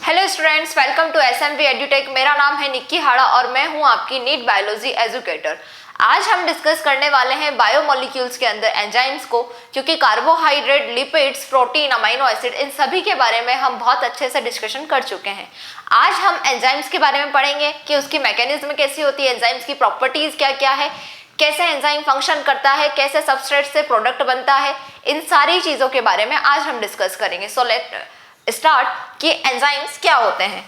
Hello students, welcome to SMV Edutech. मेरा नाम है निक्की हाड़ा और मैं हूं आपकी नीट बायोलॉजी एजुकेटर। आज हम डिस्कस करने वाले हैं बायोमोलिक्यूल्स के अंदर एंजाइम्स को, क्योंकि carbohydrate, lipids, protein, amino acid, इन सभी के बारे में हम बहुत अच्छे से डिस्कशन कर चुके हैं। आज हम एंजाइम्स के बारे में पढ़ेंगे कि उसकी मैकेनिज्म कैसी होती है, एंजाइम्स की प्रॉपर्टीज क्या क्या है, कैसे एंजाइम फंक्शन करता है, कैसे सबस्ट्रेट से प्रोडक्ट बनता है, इन सारी चीज़ों के बारे में आज हम डिस्कस करेंगे। सो लेट स्टार्ट कि एंजाइम्स क्या होते हैं।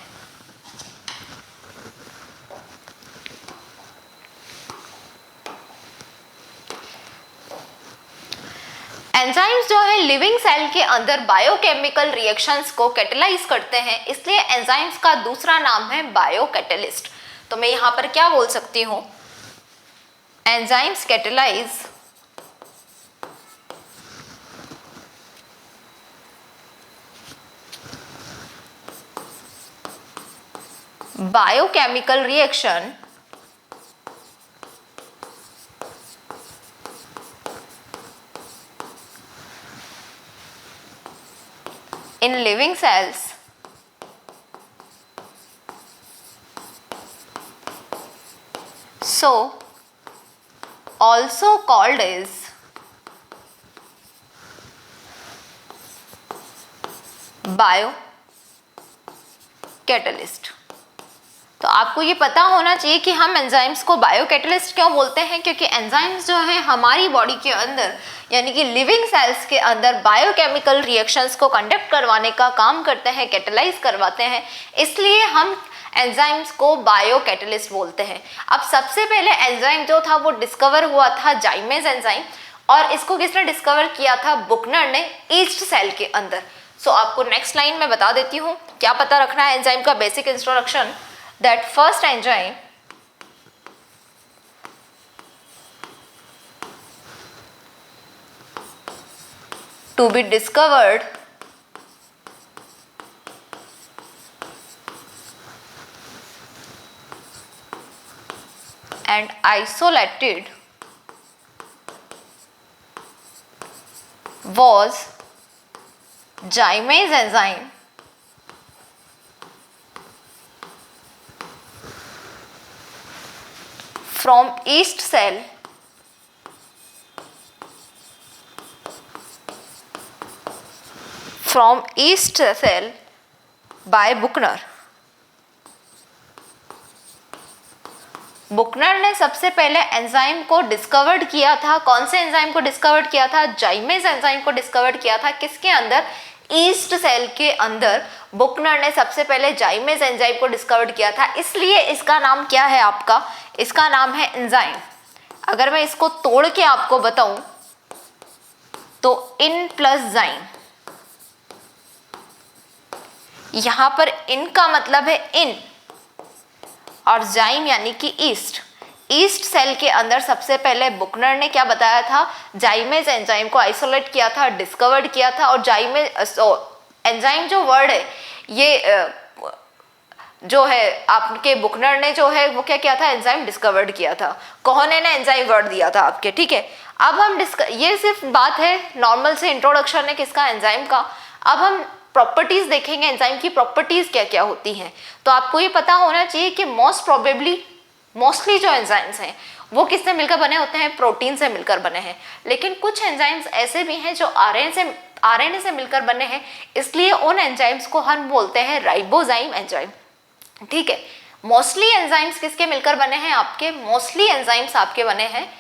एंजाइम्स जो है लिविंग सेल के अंदर बायोकेमिकल रिएक्शंस को कैटेलाइज करते हैं, इसलिए एंजाइम्स का दूसरा नाम है बायोकैटेलिस्ट। तो मैं यहां पर क्या बोल सकती हूं, enzymes catalyse biochemical reaction in living cells so also called as बायोकैटेलिस्ट। तो आपको ये पता होना चाहिए कि हम एंजाइम्स को बायोकैटेलिस्ट क्यों बोलते हैं, क्योंकि एंजाइम्स जो है हमारी बॉडी के अंदर यानी कि लिविंग सेल्स के अंदर बायोकेमिकल रिएक्शंस को कंडक्ट करवाने का काम करते हैं, कैटेलाइज करवाते हैं, इसलिए हम एंजाइम्स को बायोकैटेलिस्ट बोलते हैं। अब सबसे पहले एंजाइम जो था वो डिस्कवर हुआ था जाइमेज एंजाइम, और इसको किसने डिस्कवर किया था, बुकनर ने, ईस्ट सेल के अंदर। सो आपको नेक्स्ट लाइन में बता देती हूँ क्या पता रखना है एंजाइम का basic introduction. That first enzyme to be discovered and isolated was Jaimez enzyme from yeast cell by बुकनर। बुकनर ने सबसे पहले एंजाइम को डिस्कवर्ड किया था। कौन से एंजाइम को डिस्कवर्ड किया था, जाइमेज एंजाइम को डिस्कवर्ड किया था। किसके अंदर, ईस्ट सेल के अंदर बुकनर ने सबसे पहले जाइमेज एंजाइम को डिस्कवर्ड किया था, इसलिए इसका नाम क्या है आपका, इसका नाम है एंजाइम। अगर मैं इसको तोड़ के आपको बताऊं तो इन प्लस जाइम, यहां पर इन का मतलब है इन और जाइम यानी कि ईस्ट। ईस्ट सेल के अंदर सबसे पहले बुकनर ने क्या बताया था, जाइमेज एंजाइम को आइसोलेट किया था, डिस्कवर्ड किया था। और जाइमेज एंजाइम जो वर्ड है ये जो है आपके बुकनर ने जो है वो क्या किया था, एंजाइम डिस्कवर्ड किया था। कोहने ने एंजाइम वर्ड दिया था आपके, ठीक है। अब हम ये सिर्फ बात है नॉर्मल से इंट्रोडक्शन है किसका, एंजाइम का। अब हम प्रॉपर्टीज देखेंगे, एंजाइम की प्रॉपर्टीज क्या क्या होती हैं। तो आपको ये पता होना चाहिए कि मोस्टली जो एंजाइम्स हैं वो किससे मिलकर बने होते हैं, प्रोटीन से मिलकर बने हैं। लेकिन कुछ एंजाइम्स ऐसे भी हैं जो आरएनए से मिलकर बने हैं, इसलिए उन एंजाइम्स को हम बोलते हैं राइबोजाइम एंजाइम, ठीक है। मोस्टली एंजाइम्स किसके मिलकर बने हैं आपके, मोस्टली एंजाइम्स आपके बने हैं,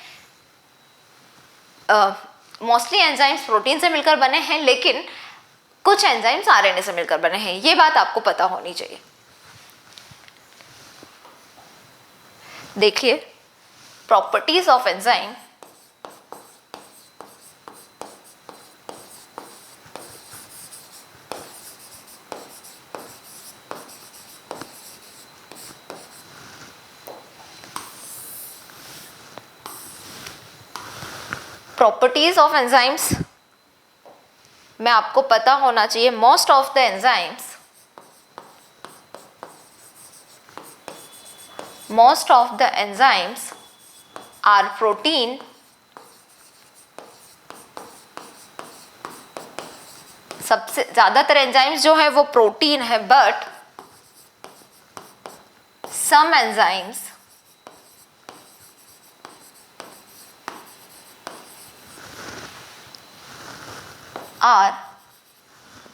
मोस्टली एंजाइम्स प्रोटीन से मिलकर बने हैं, लेकिन कुछ एंजाइम्स आरएनए से मिलकर बने हैं। ये बात आपको पता होनी चाहिए। देखिए properties of enzyme. Properties of enzymes में आपको पता होना चाहिए, most of the enzymes are protein सबसे ज़्यादातर एंजाइम्स जो है वो प्रोटीन है, but some enzymes are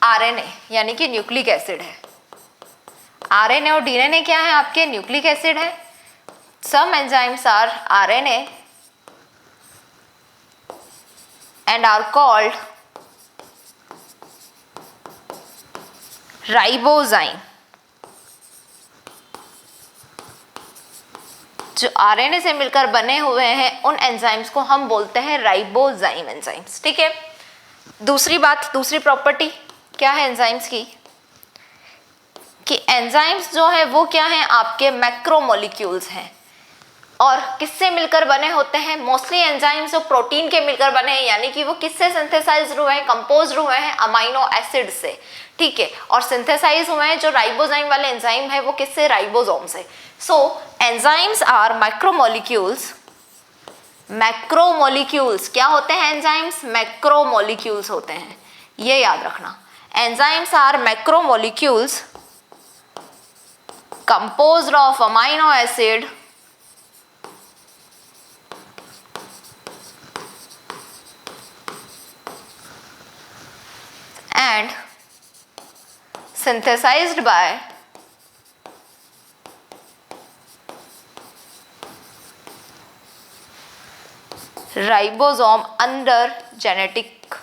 RNA यानी कि न्यूक्लिक एसिड है। RNA और DNA क्या है आपके? न्यूक्लिक एसिड है। Some enzymes are RNA and are called ribozyme. जो RNA से मिलकर बने हुए हैं उन एंजाइम्स को हम बोलते हैं राइबोजाइम एंजाइम्स। ठीक है। दूसरी बात, दूसरी प्रॉपर्टी क्या है एंजाइम्स की, कि एंजाइम्स जो है वो क्या है आपके मैक्रोमोलिक्यूल्स हैं और किससे मिलकर बने होते हैं? मोस्टली एंजाइम्स जो प्रोटीन के मिलकर बने हैं, यानी कि वो किससे सिंथेसाइज हुए हैं? कंपोज हुए हैं अमाइनो एसिड से। ठीक है। और सिंथेसाइज हुए हैं जो राइबोजाइम वाले एंजाइम है वो किससे? राइबोसोम से। सो एंजाइम्स आर मैक्रोमोलिक्यूल्स। मैक्रोमोलिक्यूल्स क्या होते हैं? एंजाइम्स मैक्रोमोलिक्यूल्स होते हैं, ये याद रखना। Enzymes are macromolecules composed of amino acid and synthesized by ribosome under genetic,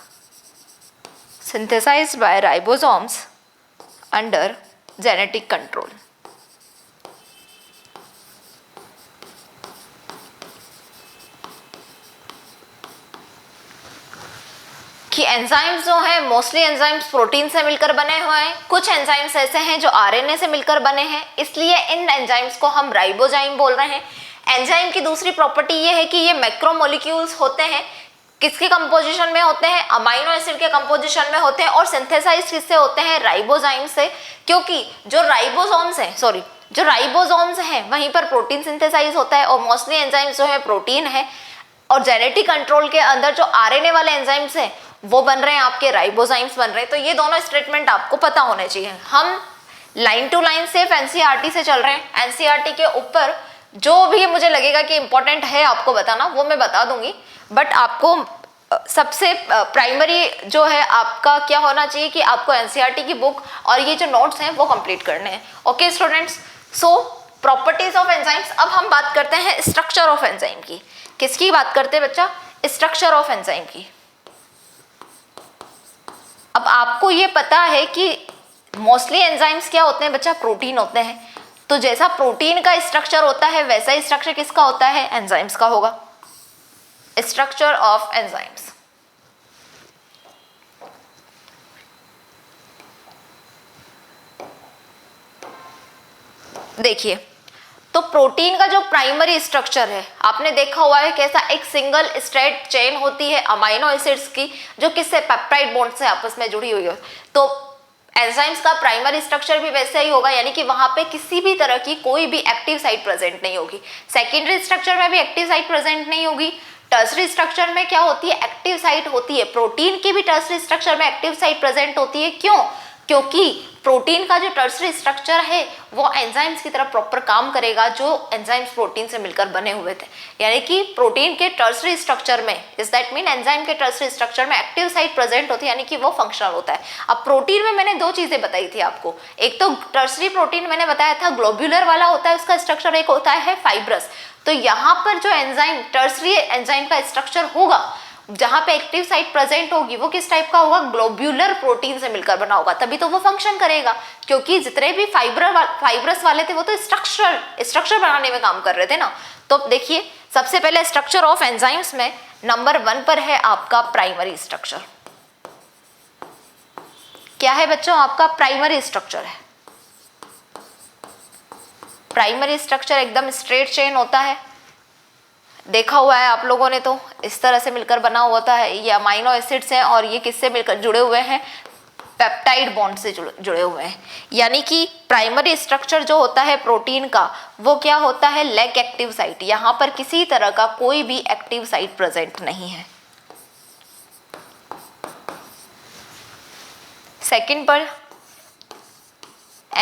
synthesized by ribosomes under genetic control। कि एंजाइम्स जो है मोस्टली एंजाइम्स प्रोटीन से मिलकर बने हुए हैं, कुछ एंजाइम्स ऐसे हैं जो आरएनए से मिलकर बने हैं, इसलिए इन एंजाइम्स को हम राइबोजाइम बोल रहे हैं। एंजाइम की दूसरी प्रॉपर्टी ये है कि ये मैक्रोमोलिक्यूल्स होते हैं। किसके कंपोजिशन में होते हैं? अमाइनो एसिड के कंपोजिशन में होते हैं। और सिंथेसाइज किससे होते हैं? राइबोजाइम से। क्योंकि जो राइबोसोम्स हैं वहीं पर प्रोटीन सिंथेसाइज होता है और मोस्टली एंजाइम्स जो है प्रोटीन है। और जेनेटिक कंट्रोल के अंदर जो आरएनए वाले एंजाइम्स हैं वो बन रहे हैं आपके राइबोजाइम्स बन रहे हैं। तो ये दोनों स्टेटमेंट आपको पता होने चाहिए। हम लाइन टू लाइन सिर्फ एनसीईआरटी से चल रहे हैं। एनसीईआरटी के ऊपर जो भी मुझे लगेगा कि इंपॉर्टेंट है आपको बताना वो मैं बता दूंगी, बट आपको सबसे प्राइमरी जो है आपका क्या होना चाहिए कि आपको एनसीईआरटी की बुक और ये जो नोट्स हैं वो कंप्लीट करने हैं। Okay students, so properties of enzymes. अब हम बात करते हैं स्ट्रक्चर ऑफ एंजाइम की। किसकी बात करते हैं बच्चा? स्ट्रक्चर ऑफ एंजाइम की। अब आपको ये पता है कि मोस्टली एंजाइम्स क्या होते हैं बच्चा? प्रोटीन होते हैं। तो जैसा प्रोटीन का स्ट्रक्चर होता है वैसा ही स्ट्रक्चर किसका होता है? एंजाइम्स का होगा। Structure of enzymes. देखिए, तो प्रोटीन का जो प्राइमरी स्ट्रक्चर है आपने देखा हुआ है कैसा? एक सिंगल स्ट्रेट चेन होती है अमाइनो एसिड्स की जो किससे? पेप्टाइड बॉन्ड से आपस में जुड़ी हुई है। तो एंजाइम्स का प्राइमरी स्ट्रक्चर भी वैसे ही होगा, यानी कि वहां पे किसी भी तरह की कोई भी एक्टिव साइट प्रेजेंट नहीं होगी। सेकेंडरी स्ट्रक्चर में भी एक्टिव साइट प्रेजेंट नहीं होगी। टर्सरी स्ट्रक्चर में क्या होती है? एक्टिव साइट होती है। प्रोटीन की भी टर्सरी स्ट्रक्चर में एक्टिव साइट प्रेजेंट होती है। क्यों? क्योंकि प्रोटीन का जो टर्सरी स्ट्रक्चर है वो एंजाइम्स की तरह प्रॉपर काम करेगा जो एंजाइम्स प्रोटीन से मिलकर बने हुए थे। यानी कि प्रोटीन के टर्सरी स्ट्रक्चर में, इज दैट मीन एंजाइम के टर्सरी स्ट्रक्चर में एक्टिव साइट प्रेजेंट होती है, यानी कि वो फंक्शनल होता है। अब प्रोटीन में मैंने दो चीजें बताई थी आपको। एक तो टर्सरी प्रोटीन मैंने बताया था ग्लोब्यूलर वाला होता है उसका स्ट्रक्चर, एक होता है फाइब्रस। तो यहाँ पर जो एंजाइम टर्सरी एंजाइम का स्ट्रक्चर होगा जहां पे एक्टिव साइट प्रेजेंट होगी वो किस टाइप का होगा? ग्लोब्यूलर प्रोटीन से मिलकर बना होगा, तभी तो वो फंक्शन करेगा। क्योंकि जितने भी फाइब्रस वाले थे वो तो स्ट्रक्चर बनाने में काम कर रहे थे ना। तो देखिए, सबसे पहले स्ट्रक्चर ऑफ एंजाइम्स में नंबर 1 पर है आपका प्राइमरी स्ट्रक्चर। क्या है बच्चों? आपका प्राइमरी स्ट्रक्चर है। प्राइमरी स्ट्रक्चर एकदम स्ट्रेट चेन होता है, देखा हुआ है आप लोगों ने, तो इस तरह से मिलकर बना होता है। ये अमाइनो एसिड्स हैं और ये किससे मिलकर जुड़े हुए हैं? पेप्टाइड बॉन्ड से जुड़े हुए हैं। यानी कि प्राइमरी स्ट्रक्चर जो होता है प्रोटीन का वो क्या होता है? Lack active site. यहाँ पर किसी तरह का कोई भी एक्टिव साइट प्रेजेंट नहीं है। सेकंड पर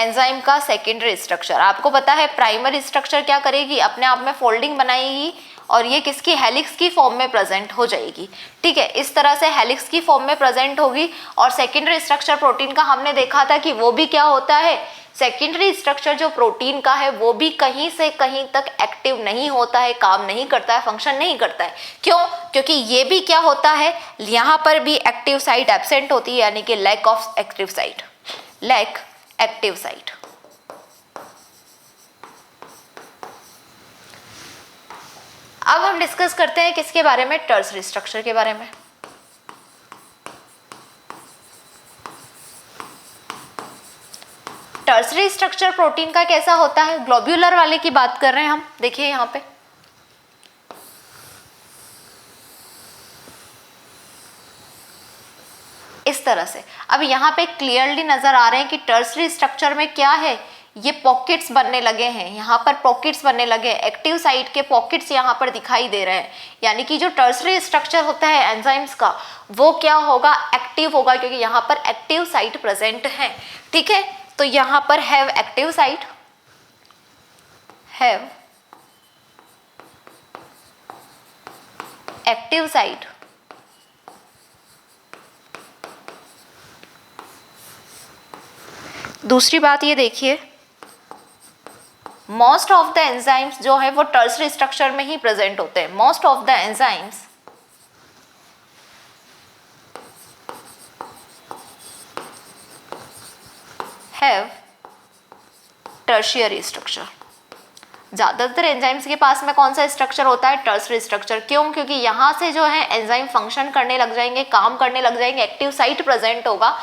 एंजाइम का सेकेंडरी स्ट्रक्चर। आपको पता है प्राइमरी स्ट्रक्चर क्या करेगी, अपने आप में फोल्डिंग बनाएगी और ये किसकी, हेलिक्स की फॉर्म में प्रेजेंट हो जाएगी। ठीक है, इस तरह से हेलिक्स की फॉर्म में प्रेजेंट होगी। और सेकेंडरी स्ट्रक्चर प्रोटीन का हमने देखा था कि वो भी क्या होता है, सेकेंडरी स्ट्रक्चर जो प्रोटीन का है वो भी कहीं से कहीं तक एक्टिव नहीं होता है, काम नहीं करता है, फंक्शन नहीं करता है। क्यों? क्योंकि ये भी क्या होता है, यहाँ पर भी एक्टिव साइट एब्सेंट होती है, यानी कि lack of active site, lack active site. अब हम डिस्कस करते हैं किसके बारे में, टर्सरी स्ट्रक्चर के बारे में। टर्सरी स्ट्रक्चर प्रोटीन का कैसा होता है, ग्लोब्यूलर वाले की बात कर रहे हैं हम। देखिए यहां पे इस तरह से, अब यहाँ पे क्लियरली नजर आ रहे हैं कि टर्सरी स्ट्रक्चर में क्या है, ये पॉकेट्स बनने लगे हैं, यहाँ पर पॉकेट्स बनने लगे, एक्टिव साइट के पॉकेट्स यहाँ पर दिखाई दे रहे हैं। यानी कि जो टर्सरी स्ट्रक्चर होता है एंजाइम्स का वो क्या होगा, एक्टिव होगा, क्योंकि यहाँ पर एक्टिव साइट प्रेजेंट है। ठीक है, तो यहाँ पर have active site, have active site, दूसरी बात ये देखिए, मोस्ट ऑफ द एंजाइम्स जो है वो टर्सरी स्ट्रक्चर में ही प्रेजेंट होते हैं। Most of the enzymes have tertiary structure. ज्यादातर एंजाइम्स के पास में कौन सा स्ट्रक्चर होता है, टर्सरी स्ट्रक्चर। क्यों? क्योंकि यहाँ से जो है एंजाइम फंक्शन करने लग जाएंगे, काम करने लग जाएंगे, एक्टिव साइट प्रेजेंट होगा।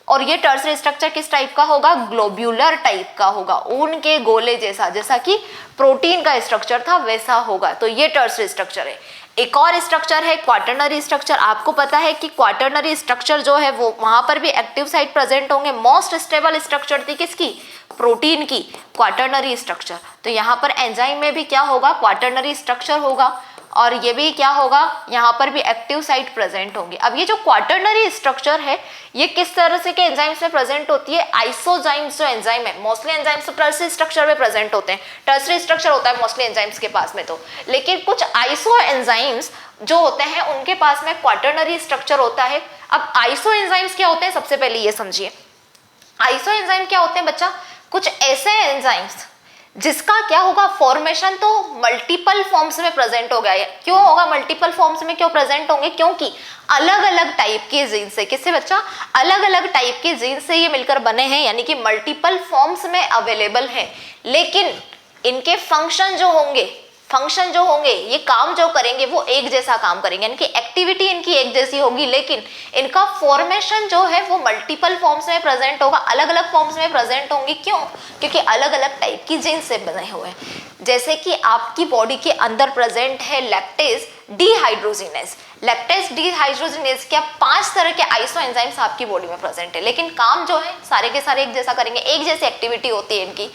और ये टर्सरी स्ट्रक्चर किस टाइप का होगा, ग्लोब्यूलर टाइप का होगा, ऊन के गोले जैसा, जैसा कि प्रोटीन का स्ट्रक्चर था वैसा होगा। तो ये टर्सरी स्ट्रक्चर है। एक और स्ट्रक्चर है क्वाटरनरी स्ट्रक्चर। आपको पता है कि क्वाटरनरी स्ट्रक्चर जो है वो वहां पर भी एक्टिव साइट प्रेजेंट होंगे। मोस्ट स्टेबल स्ट्रक्चर थी किसकी, प्रोटीन की, क्वाटरनरी स्ट्रक्चर। तो यहाँ पर एंजाइम में भी क्या होगा, क्वाटरनरी स्ट्रक्चर होगा, और ये भी क्या होगा, यहाँ पर भी एक्टिव साइट प्रेजेंट होंगे। अब ये जो क्वाटरनरी स्ट्रक्चर है ये किस तरह से के एंजाइम्स में प्रेजेंट होती है, आइसोजाइम्स जो एंजाइम है, मोस्टली एंजाइम्स तो टर्सरी स्ट्रक्चर में प्रेजेंट होते हैं, टर्सरी स्ट्रक्चर होता है मोस्टली एंजाइम्स के पास में तो, लेकिन कुछ आइसो एंजाइम्स जो होते हैं उनके पास में क्वाटरनरी स्ट्रक्चर होता है। अब आइसो एंजाइम्स क्या होते हैं, सबसे पहले ये समझिए, आइसो एंजाइम क्या होते हैं बच्चा, कुछ ऐसे एंजाइम्स जिसका क्या होगा, फॉर्मेशन तो मल्टीपल फॉर्म्स में प्रेजेंट हो गया है। क्यों होगा मल्टीपल फॉर्म्स में, क्यों प्रेजेंट होंगे, क्योंकि अलग अलग टाइप के जीन से, किससे बच्चा, अलग अलग टाइप के जीन से ये मिलकर बने हैं, यानी कि मल्टीपल फॉर्म्स में अवेलेबल है। लेकिन इनके फंक्शन जो होंगे, ये काम जो करेंगे वो एक जैसा काम करेंगे, यानी कि एक्टिविटी इनकी एक जैसी होगी, लेकिन इनका फॉर्मेशन जो है वो मल्टीपल फॉर्म्स में प्रेजेंट होगा, अलग अलग फॉर्म्स में प्रेजेंट होंगी। क्यों? क्योंकि अलग अलग टाइप की जीन से बने हुए हैं। जैसे कि आपकी बॉडी के अंदर प्रेजेंट है लैक्टेज डिहाइड्रोजिनेज। लैक्टेज डिहाइड्रोजिनेज क्या 5 तरह के आइसो एंजाइम्स आपकी बॉडी में प्रेजेंट है, लेकिन काम जो है सारे के सारे एक जैसा करेंगे, एक जैसी एक्टिविटी होती है इनकी।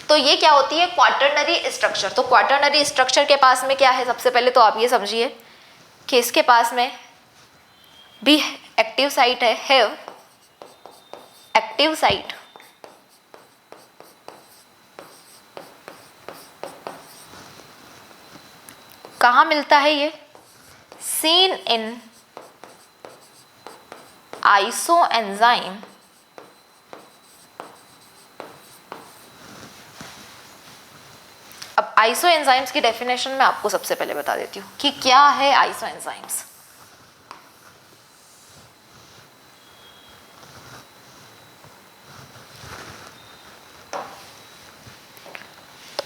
तो ये क्या होती है, क्वाटरनरी स्ट्रक्चर। तो क्वाटरनरी स्ट्रक्चर के पास में क्या है, सबसे पहले तो आप ये समझिए कि इसके पास में भी एक्टिव साइट है, हैव एक्टिव साइट, कहाँ मिलता है ये, सीन इन आइसो एंजाइम अब आइसो एंजाइम्स की डेफिनेशन मैं आपको सबसे पहले बता देती हूँ कि क्या है आइसो एंजाइम्स।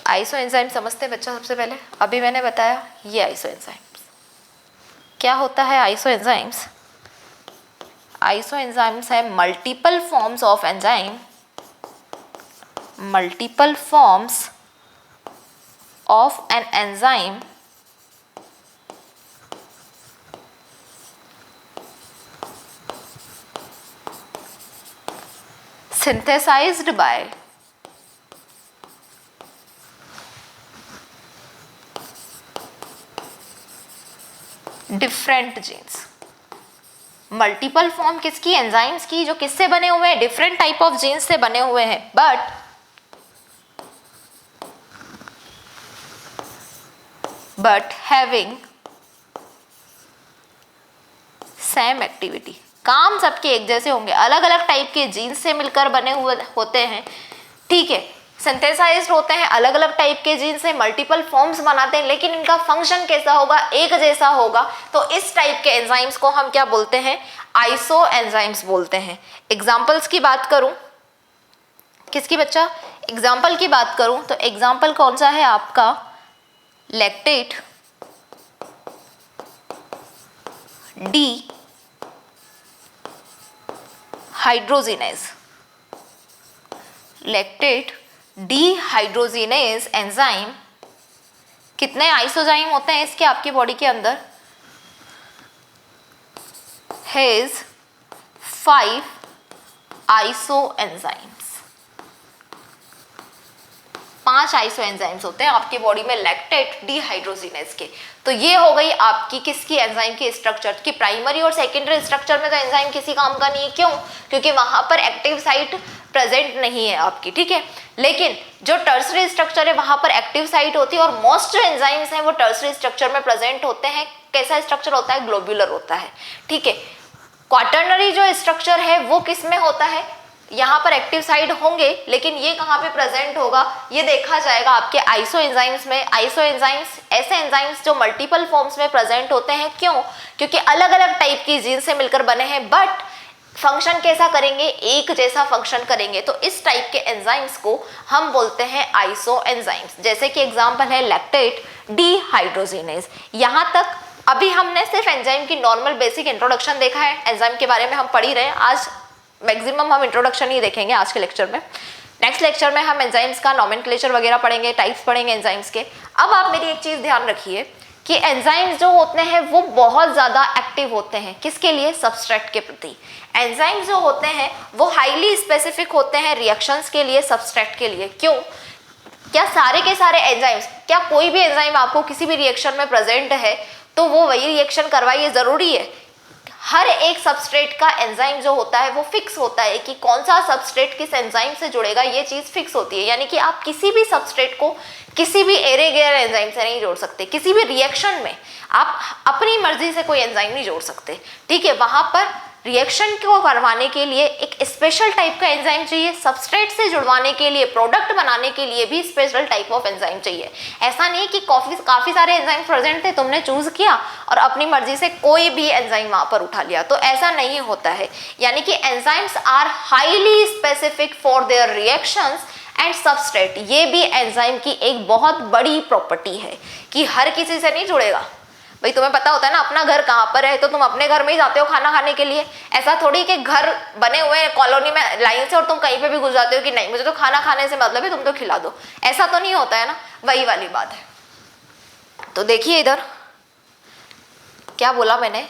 आइसो एंजाइम समझते हैं बच्चा सबसे पहले, अभी मैंने बताया ये आइसो एंजाइम्स क्या होता है। आइसो एंजाइम्स है multiple forms of enzyme, multiple forms of an enzyme synthesized by different genes। Multiple form किसकी, एंजाइम्स की, जो किससे बने हुए हैं, डिफरेंट टाइप ऑफ जीन्स से बने हुए हैं, but but having same activity। काम सबके एक जैसे होंगे, अलग अलग टाइप के जीन्स से मिलकर बने हुए होते हैं, ठीक है, सिंथेसाइज्ड होते हैं, अलग अलग टाइप के जीन्स से मल्टीपल फॉर्म्स बनाते हैं, लेकिन इनका फंक्शन कैसा होगा, एक जैसा होगा। तो इस टाइप के एंजाइम्स को हम क्या बोलते हैं, आइसो एंजाइम्स बोलते हैं। एग्जाम्पल्स की बात करूं, किसकी बच्चा, एग्जाम्पल की बात करूं तो एग्जाम्पल कौन सा है आपका, lactate dehydrogenase. Lactate dehydrogenase enzyme, कितने आइसोजाइम होते हैं इसके आपकी बॉडी के अंदर, has 5 iso enzymes. 5 iso enzymes होते हैं आपकी बॉडी में लैक्टेट डीहाइड्रोजिनेज के। तो ये हो गई आपकी किसकी, एंजाइम की स्ट्रक्चर की। प्राइमरी और सेकेंडरी स्ट्रक्चर में तो एंजाइम किसी काम का नहीं है, क्यों, क्योंकि वहां पर एक्टिव साइट प्रेजेंट नहीं है आपकी, ठीक है। लेकिन जो टर्सरी स्ट्रक्चर है वहां पर एक्टिव साइट होती है, और मोस्ट जो एंजाइम्स हैं वो टर्सरी स्ट्रक्चर में प्रेजेंट होते हैं। कैसा स्ट्रक्चर होता है, ग्लोब्यूलर होता है, ठीक है। क्वाटर्नरी जो स्ट्रक्चर है वो किस में होता है, यहाँ पर एक्टिव साइट होंगे, लेकिन ये कहाँ पे प्रेजेंट होगा, ये देखा जाएगा आपके आइसो एंजाइम्स में। आइसो एंजाइम्स ऐसे एंजाइम्स जो मल्टीपल फॉर्म्स में प्रेजेंट होते हैं, क्यों, क्योंकि अलग अलग टाइप की जीन से मिलकर बने हैं, बट फंक्शन कैसा करेंगे, एक जैसा फंक्शन करेंगे। तो इस टाइप के एंजाइम्स को हम बोलते हैं आइसो एंजाइम्स। जैसे कि एग्जांपल है लैक्टेट डीहाइड्रोजिनेज। यहाँ तक अभी हमने सिर्फ एंजाइम की नॉर्मल बेसिक इंट्रोडक्शन देखा है, एंजाइम के बारे में हम पढ़ ही रहे हैं। आज मैक्सिमम हम इंट्रोडक्शन ही देखेंगे आज के लेक्चर में। नेक्स्ट लेक्चर में हम एंजाइम्स का नॉमेनक्लेचर वगैरह पढ़ेंगे, टाइप्स पढ़ेंगे एंजाइम्स के। अब आप मेरी एक चीज ध्यान रखिए कि एंजाइम्स जो होते हैं वो बहुत ज्यादा एक्टिव होते हैं, किसके लिए, सबस्ट्रेट के प्रति। एंजाइम्स जो होते हैं वो हाईली स्पेसिफिक होते हैं रिएक्शंस के लिए, सबस्ट्रेट के लिए। क्यों, क्या सारे के सारे एंजाइम्स, क्या कोई भी एंजाइम आपको किसी भी रिएक्शन में प्रेजेंट है तो वो वही रिएक्शन करवाइए, जरूरी है। हर एक सबस्ट्रेट का एंजाइम जो होता है वो फिक्स होता है कि कौन सा सबस्ट्रेट किस एंजाइम से जुड़ेगा, ये चीज फिक्स होती है। यानी कि आप किसी भी सबस्ट्रेट को किसी भी एरेगेयर एंजाइम से नहीं जोड़ सकते। किसी भी रिएक्शन में आप अपनी मर्जी से कोई एंजाइम नहीं जोड़ सकते, ठीक है। वहां पर रिएक्शन को करवाने के लिए एक स्पेशल टाइप का एंजाइम चाहिए, सबस्ट्रेट से जुड़वाने के लिए, प्रोडक्ट बनाने के लिए भी स्पेशल टाइप ऑफ एंजाइम चाहिए। ऐसा नहीं कि काफी सारे एंजाइम प्रेजेंट थे, तुमने चूज किया और अपनी मर्जी से कोई भी एंजाइम वहां पर उठा लिया, तो ऐसा नहीं होता है। यानी कि enzymes are highly specific for their reactions and substrate. ये भी एंजाइम की एक बहुत बड़ी प्रॉपर्टी है कि हर किसी से नहीं जुड़ेगा। भाई तुम्हें पता होता है ना अपना घर कहाँ पर है, तो तुम अपने घर में ही जाते हो खाना खाने के लिए। ऐसा थोड़ी कि घर बने हुए हैं कॉलोनी में लाइन से और तुम कहीं पे भी घुस जाते हो कि नहीं मुझे तो खाना खाने से मतलब है, तुम तो खिला दो, ऐसा तो नहीं होता है ना। वही वाली बात है। तो देखिए इधर क्या बोला मैंने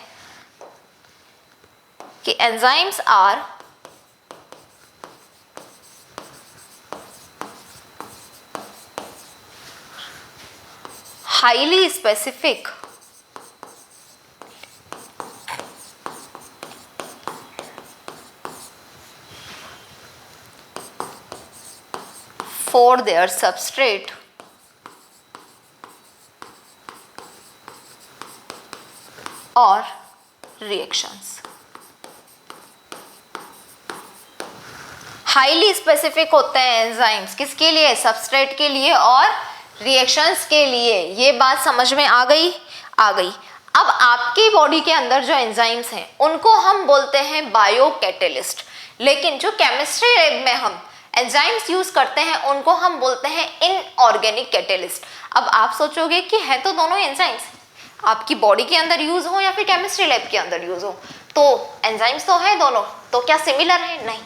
कि enzymes are highly specific for their substrate or reactions। Highly specific होते हैं एंजाइम्स किसके लिए, सबस्ट्रेट के लिए और रिएक्शंस के लिए। ये बात समझ में आ गई, आ गई। अब आपकी बॉडी के अंदर जो एंजाइम्स हैं उनको हम बोलते हैं बायो कैटेलिस्ट, लेकिन जो केमिस्ट्री लैब में हम एंजाइम्स यूज करते हैं उनको हम बोलते हैं इनऑर्गेनिक कैटेलिस्ट। अब आप सोचोगे कि है तो दोनों एंजाइम्स, आपकी बॉडी के अंदर यूज हो या फिर केमिस्ट्री लैब के अंदर यूज हो, तो एंजाइम्स तो है दोनों, तो क्या सिमिलर है? नहीं।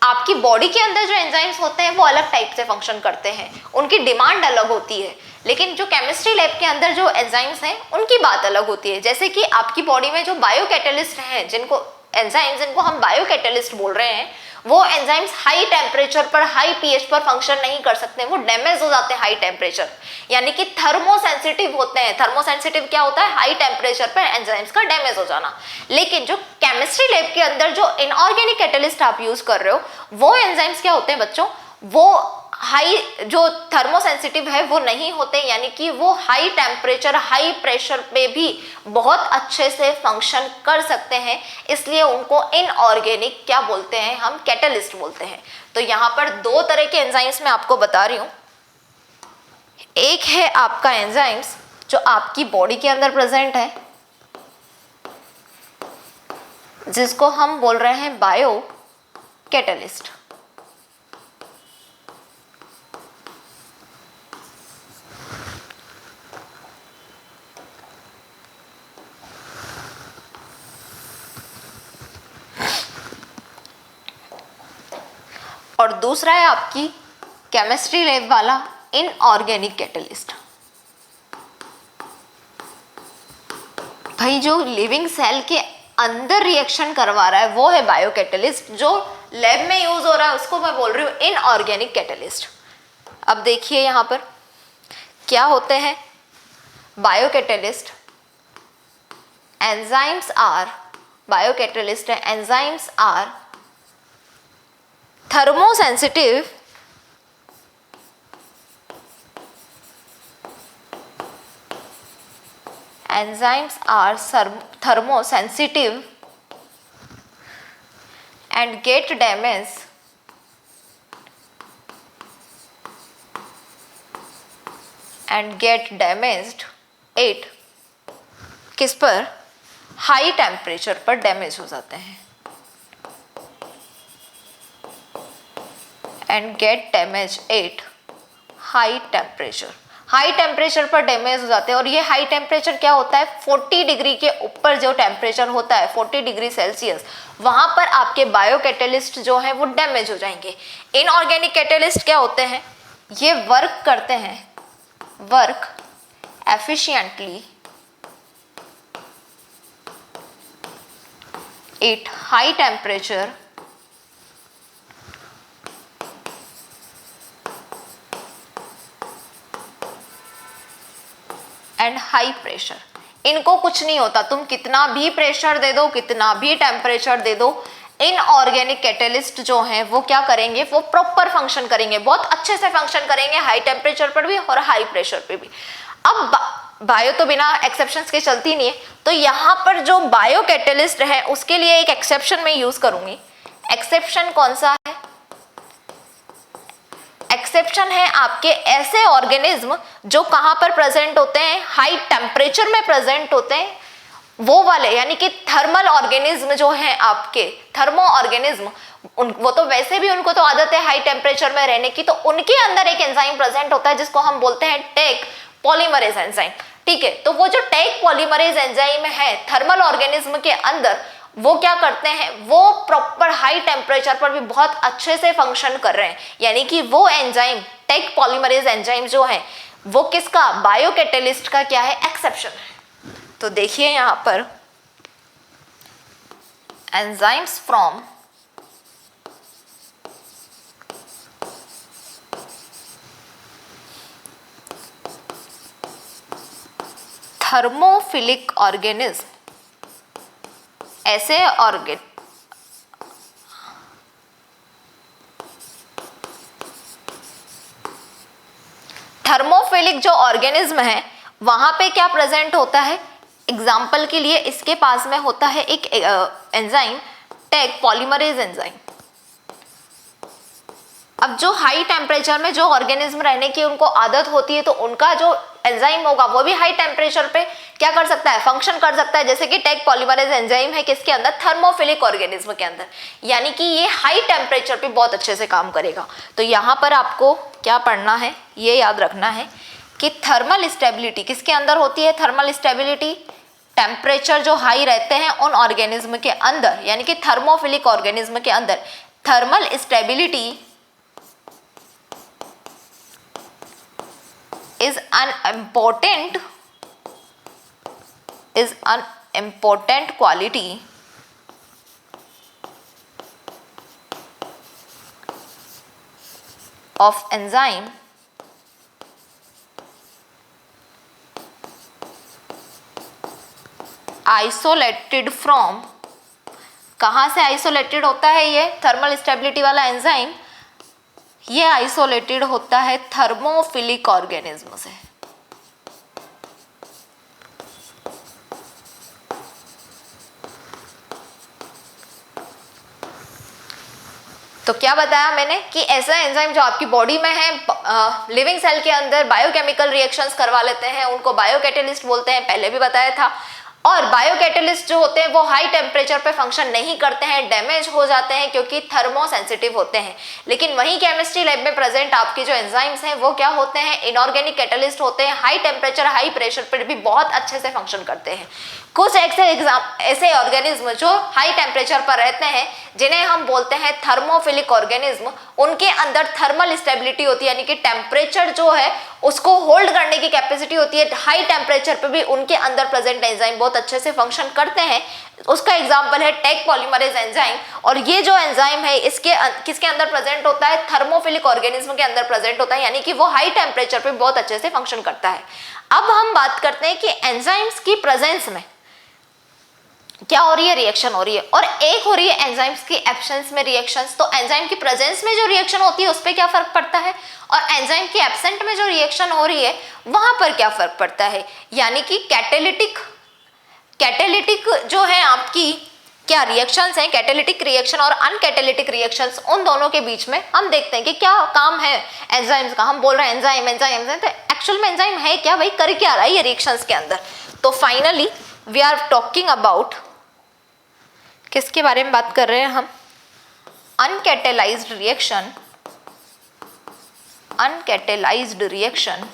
आपकी बॉडी के अंदर जो एंजाइम्स होते हैं वो अलग टाइप से फंक्शन करते हैं, उनकी डिमांड अलग होती है। लेकिन जो केमिस्ट्री लैब के अंदर जो एंजाइम्स हैं उनकी बात अलग होती है। जैसे कि आपकी बॉडी में जो बायो कैटेलिस्ट हैं, जिनको एंजाइम्स जिनको हम बायो कैटेलिस्ट बोल रहे हैं, वो एंजाइम्स हाई टेम्परेचर पर, हाई पीएच पर फंक्शन नहीं कर सकते, वो डैमेज हो जाते हैं हाई टेम्परेचर, यानी कि थर्मोसेंसिटिव होते हैं। थर्मोसेंसिटिव क्या होता है? हाई टेम्परेचर पर एंजाइम्स का डैमेज हो जाना। लेकिन जो केमिस्ट्री लैब के अंदर जो इनऑर्गेनिक कैटेलिस्ट आप यूज कर रहे हो, वो एंजाइम्स क्या होते हैं बच्चों? वो हाई जो थर्मोसेंसिटिव है वो नहीं होते, यानी कि वो हाई टेम्परेचर हाई प्रेशर पे भी बहुत अच्छे से फंक्शन कर सकते हैं, इसलिए उनको इनऑर्गेनिक क्या बोलते हैं हम, कैटलिस्ट बोलते हैं। तो यहाँ पर दो तरह के एंजाइम्स मैं आपको बता रही हूँ। एक है आपका एंजाइम्स जो आपकी बॉडी के अंदर प्रेजेंट है, जिसको हम बोल रहे हैं बायो कैटलिस्ट। और दूसरा है आपकी केमिस्ट्री लैब वाला इनऑर्गेनिक कैटलिस्ट। भाई जो लिविंग सेल के अंदर रिएक्शन करवा रहा है वो है बायो कैटलिस्ट, जो लैब में यूज हो रहा है उसको मैं बोल रही हूँ इनऑर्गेनिक कैटलिस्ट। अब देखिए यहाँ पर क्या होते हैं bio catalyst. Enzymes are, bio catalyst है, enzymes are thermosensitive enzymes are thermosensitive and get damaged at किस पर, हाई टेम्परेचर पर डैमेज हो जाते हैं and gate damage at high temperature. High temperature पर डैमेज हो जाते हैं, और ये हाई टेम्परेचर क्या होता है, 40 डिग्री के ऊपर जो टेम्परेचर होता है 40 डिग्री सेल्सियस, वहां पर आपके बायो कैटलिस्ट जो है वो डैमेज हो जाएंगे। इनऑर्गेनिक कैटलिस्ट क्या होते हैं, ये वर्क करते हैं, work efficiently at high temperature and high pressure. इनको कुछ नहीं होता, तुम कितना भी प्रेशर दे दो, कितना भी टेम्परेचर दे दो, इनऑर्गेनिक कैटलिस्ट जो हैं वो क्या करेंगे, वो प्रॉपर फंक्शन करेंगे, बहुत अच्छे से फंक्शन करेंगे, हाई टेम्परेचर पर भी और हाई प्रेशर पे भी। अब बायो तो बिना एक्सेप्शंस के चलती नहीं है, तो यहाँ पर जो बायो कैटलिस्ट है उसके लिए एक एक्सेप्शन मैं यूज करूंगी। एक्सेप्शन कौन सा है, एक्सेप्शन है आपके ऐसे ऑर्गेनिज्म जो कहां पर प्रेजेंट होते हैं, हाई टेम्परेचर में प्रेजेंट होते हैं, वो वाले, यानी कि थर्मल ऑर्गेनिज्म जो हैं आपके, थर्मो ऑर्गेनिज्म, वो तो वैसे भी उनको तो आदत है हाई टेम्परेचर में रहने की, तो उनके अंदर एक एंजाइम प्रेजेंट होता है जिसको हम बोलते हैं टेक पॉलीमरेज एंजाइम। ठीक है, तो वो जो टेक पॉलीमरेज एंजाइम है थर्मल ऑर्गेनिज्म के अंदर, वो क्या करते हैं, वो प्रॉपर हाई टेम्परेचर पर भी बहुत अच्छे से फंक्शन कर रहे हैं, यानी कि वो एंजाइम टेक पॉलीमरेज एंजाइम जो है वो किसका, बायो कैटलिस्ट का क्या है, एक्सेप्शन है। तो देखिए यहां पर एंजाइम्स फ्रॉम थर्मोफिलिक ऑर्गेनिज्म, ऐसे थर्मोफिलिक जो ऑर्गेनिज्म है वहां पे क्या प्रेजेंट होता है, एग्जाम्पल के लिए इसके पास में होता है एक एंजाइम टेक पॉलीमरेज एंजाइम। अब जो हाई टेम्परेचर में जो ऑर्गेनिज्म रहने की उनको आदत होती है, तो उनका जो एंजाइम होगा वो भी हाई टेम्परेचर पे क्या कर सकता है, फंक्शन कर सकता है, जैसे कि टेक पॉलीमरेज एंजाइम है किसके अंदर, थर्मोफिलिक ऑर्गेनिज्म के अंदर, यानी कि ये हाई टेम्परेचर पे बहुत अच्छे से काम करेगा। तो यहाँ पर आपको क्या पढ़ना है, ये याद रखना है कि थर्मल स्टेबिलिटी किसके अंदर होती है, थर्मल स्टेबिलिटी टेम्परेचर जो हाई रहते हैं उन ऑर्गेनिज्म के अंदर, यानी कि थर्मोफिलिक ऑर्गेनिज्म के अंदर thermal stability is an important quality of enzyme isolated from, कहाँ से आइसोलेटेड होता है ये थर्मल स्टेबिलिटी वाला एंजाइम, ये आइसोलेटेड होता है थर्मोफिलिक ऑर्गेनिज्म से। तो क्या बताया मैंने कि ऐसा एंजाइम जो आपकी बॉडी में है, लिविंग सेल के अंदर बायोकेमिकल रिएक्शंस करवा लेते हैं, उनको बायोकैटेलिस्ट बोलते हैं, पहले भी बताया था। और बायोकैटेलिस्ट जो होते हैं वो हाई टेम्परेचर पे फंक्शन नहीं करते हैं, डैमेज हो जाते हैं क्योंकि थर्मोसेंसिटिव होते हैं। लेकिन वही केमिस्ट्री लैब में प्रेजेंट आपके जो एंजाइम्स हैं वो क्या होते हैं, इनऑर्गेनिक कैटलिस्ट होते हैं, हाई टेम्परेचर हाई प्रेशर पर भी बहुत अच्छे से फंक्शन करते हैं। कुछ ऐसे ऑर्गेनिज्म जो हाई टेम्परेचर पर रहते हैं जिन्हें हम बोलते हैं थर्मोफिलिक ऑर्गेनिज्म, उनके अंदर थर्मल स्टेबिलिटी होती है, यानी कि टेम्परेचर जो है उसको होल्ड करने की कैपेसिटी होती है। हाई टेम्परेचर पे भी उनके अंदर प्रेजेंट एंजाइम बहुत अच्छे से फंक्शन करते हैं। उसका एग्जांपल है टेक पॉलीमरेज एंजाइम। और ये जो एंजाइम है इसके किसके अंदर प्रेजेंट होता है, थर्मोफिलिक ऑर्गेनिज्म के अंदर प्रेजेंट होता है, यानी कि वो हाई टेम्परेचर पे बहुत अच्छे से फंक्शन करता है। अब हम बात करते हैं कि एंजाइम्स की प्रेजेंस में क्या हो रही है, रिएक्शन हो रही है, और एक हो रही है एंजाइम्स की एब्सेंस में रिएक्शंस। तो एंजाइम की प्रेजेंस में जो रिएक्शन होती है उस पर क्या फर्क पड़ता है, और एंजाइम की एब्सेंट में जो रिएक्शन हो रही है वहां पर क्या फर्क पड़ता है। यानी कि कैटेलिटिक जो है आपकी क्या रिएक्शंस हैं, कैटेलिटिक रिएक्शन और अनकैटेलिटिक रिएक्शंस, उन दोनों के बीच में हम देखते हैं कि क्या काम है एंजाइम्स का। हम बोल रहे हैं एंजाइम एंजाइम, तो एक्चुअल में एंजाइम है क्या भाई, कर क्या रहा है ये रिएक्शंस के अंदर। तो finally we are talking about, किसके बारे में बात कर रहे हैं हम, uncatalysed reaction, uncatalysed reaction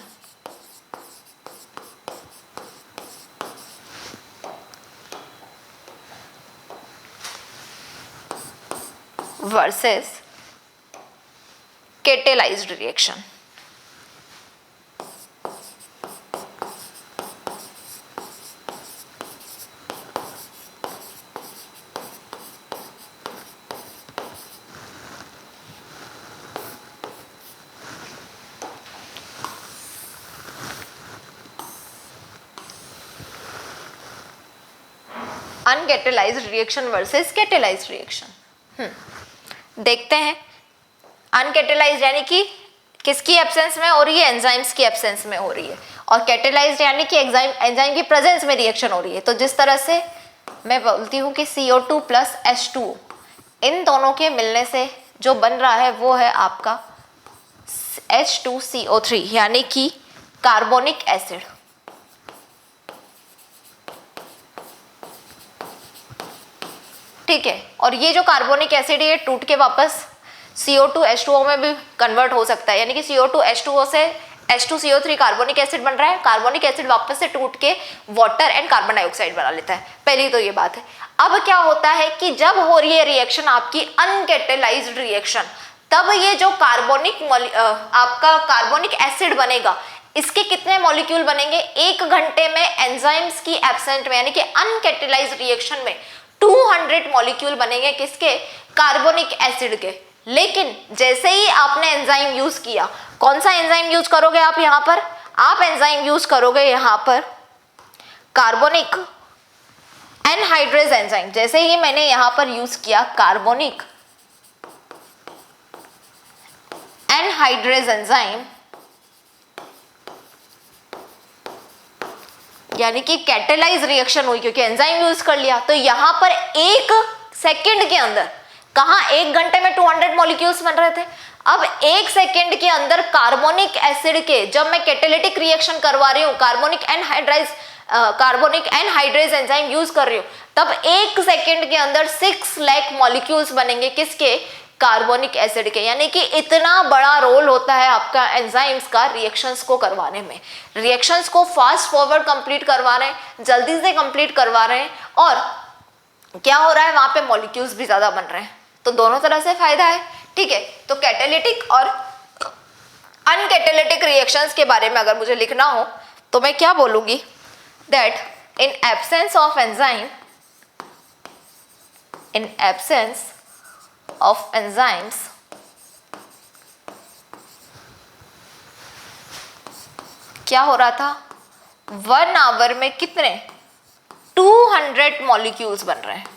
versus catalysed reaction. Uncatalysed reaction versus catalysed reaction. देखते हैं। अनकैटेलाइज्ड यानी कि किसकी एब्सेंस में हो रही है, एंजाइम्स की एब्सेंस में हो रही है, और कैटेलाइज्ड यानी कि एंजाइम की प्रेजेंस में रिएक्शन हो रही है। तो जिस तरह से मैं बोलती हूँ कि CO2 प्लस H2, इन दोनों के मिलने से जो बन रहा है वो है आपका H2CO3, यानी कि कार्बोनिक एसिड। ठीक है, और ये जो कार्बोनिक एसिड है ये टूट के वापस CO2 H2O में भी कन्वर्ट हो सकता है, यानी कि CO2 H2O से H2CO3 कार्बोनिक एसिड बन रहा है, कार्बोनिक एसिड वापस से टूट के वाटर एंड कार्बन डाइऑक्साइड बना लेता है। पहली तो ये बात है। अब क्या होता है कि जब हो रही है रिएक्शन आपकी अनकैटेलाइज्ड रिएक्शन, तब ये जो आपका कार्बोनिक एसिड बनेगा, इसके कितने मॉलिक्यूल बनेंगे, 1 घंटे में एंजाइम्स की एब्सेंट में यानी कि अनकैटेलाइज्ड रिएक्शन में 200 मॉलिक्यूल बनेंगे, किसके, कार्बोनिक एसिड के। लेकिन जैसे ही आपने एंजाइम यूज किया, कौन सा एंजाइम यूज करोगे आप यहाँ पर, आप एंजाइम यूज करोगे यहाँ पर कार्बोनिक एनहाइड्रेज एंजाइम। जैसे ही मैंने यहाँ पर यूज किया कार्बोनिक एनहाइड्रेज एंजाइम, यानी कि कैटेलाइज रिएक्शन हुई क्योंकि एंजाइम यूज कर लिया, तो यहां पर 1 सेकेंड के अंदर, कहां 1 घंटे में 200 मॉलिक्यूल्स बन रहे थे, अब 1 सेकेंड के अंदर कार्बोनिक एसिड के, जब मैं कैटेलिटिक रिएक्शन करवा रही हूँ, कार्बोनिक एनहाइड्रेज एंजाइम यूज कर रही हूँ, तब 1 सेकेंड के अंदर 6 लाख मॉलिक्यूल्स बनेंगे, किसके, कार्बोनिक एसिड के। यानी कि इतना बड़ा रोल होता है आपका एंजाइम्स का रिएक्शंस को करवाने में, रिएक्शंस को फास्ट फॉरवर्ड कंप्लीट करवा रहे हैं, जल्दी से कंप्लीट करवा रहे हैं, और क्या हो रहा है वहां पे मॉलिक्यूल्स भी ज्यादा बन रहे हैं। तो दोनों तरह से फायदा है। ठीक है, तो कैटेलिटिक और अनकैटेलिटिक रिएक्शंस के बारे में अगर मुझे लिखना हो तो मैं क्या बोलूंगी, that in absence of enzyme, in absence of enzymes, क्या हो रहा था, 1 आवर में कितने 200 मॉलिक्यूल्स बन रहे हैं,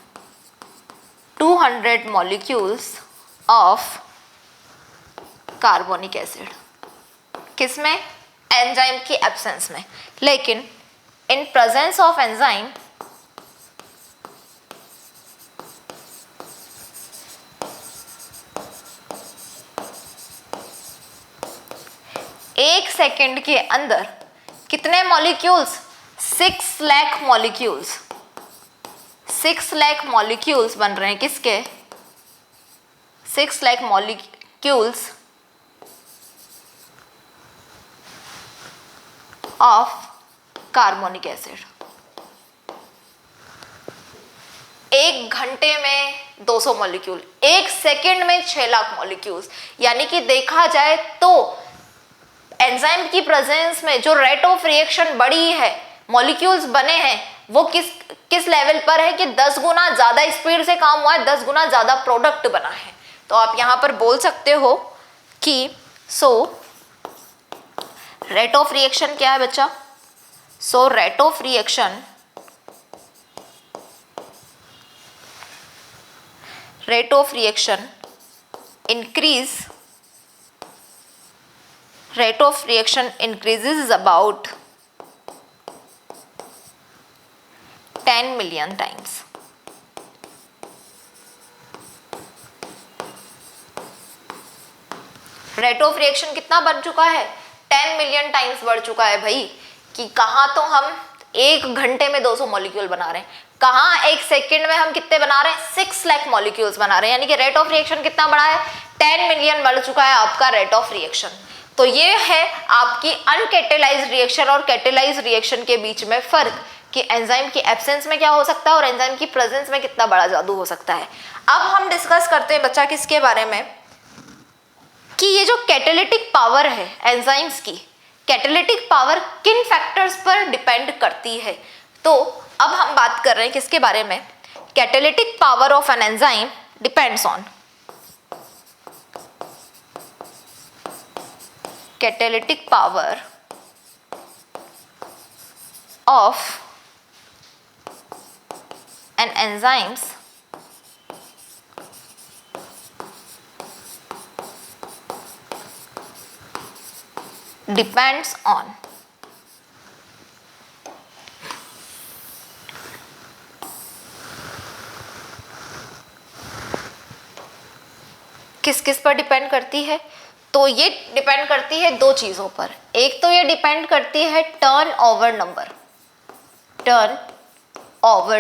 200 मॉलिक्यूल्स ऑफ कार्बोनिक एसिड, किसमें? एंजाइम की एब्सेंस में। लेकिन इन प्रेजेंस ऑफ एंजाइम एक सेकेंड के अंदर कितने molecules? 6 lakh molecules, 6 lakh molecules बन रहे हैं। किसके? 6 lakh molecules of carbonic acid. एक घंटे में 200 मॉलिक्यूल, एक सेकेंड में 6 लाख मॉलिक्यूल्स। यानी कि देखा जाए तो एंजाइम की प्रेजेंस में जो रेट ऑफ रिएक्शन बढ़ी है, मॉलिक्यूल्स बने हैं, वो किस लेवल पर है कि 10 गुना ज्यादा स्पीड से काम हुआ है, 10 गुना ज्यादा प्रोडक्ट बना है। तो आप यहां पर बोल सकते हो कि रेट ऑफ रिएक्शन क्या है बच्चा? Rate of reaction increases about 10 million times। Rate of reaction कितना बढ़ चुका है? 10 मिलियन टाइम्स बढ़ चुका है भाई। कि कहाँ तो हम एक घंटे में 200 मॉलिक्यूल बना रहे हैं, कहाँ एक सेकेंड में हम कितने बना रहे हैं? 6 लाख मॉलिक्यूल्स बना रहे हैं। यानी कि रेट ऑफ रिएक्शन कितना बढ़ा है? 10 मिलियन बढ़ चुका है आपका रेट ऑफ रिएक्शन। तो ये है आपकी अनकैटेलाइज्ड रिएक्शन और कैटेलाइज्ड रिएक्शन के बीच में फर्क, कि एंजाइम की एब्सेंस में क्या हो सकता है और एंजाइम की प्रेजेंस में कितना बड़ा जादू हो सकता है। अब हम डिस्कस करते हैं बच्चा किसके बारे में, कि ये जो कैटेलिटिक पावर है एंजाइम्स की, कैटेलिटिक पावर किन फैक्टर्स पर डिपेंड करती है। तो अब हम बात कर रहे हैं किसके बारे में? Catalytic power of an enzyme depends on catalytic power of an enzymes depends on किस किस पर डिपेंड करती है? तो ये डिपेंड करती है दो चीजों पर। एक तो ये डिपेंड करती है टर्न ओवर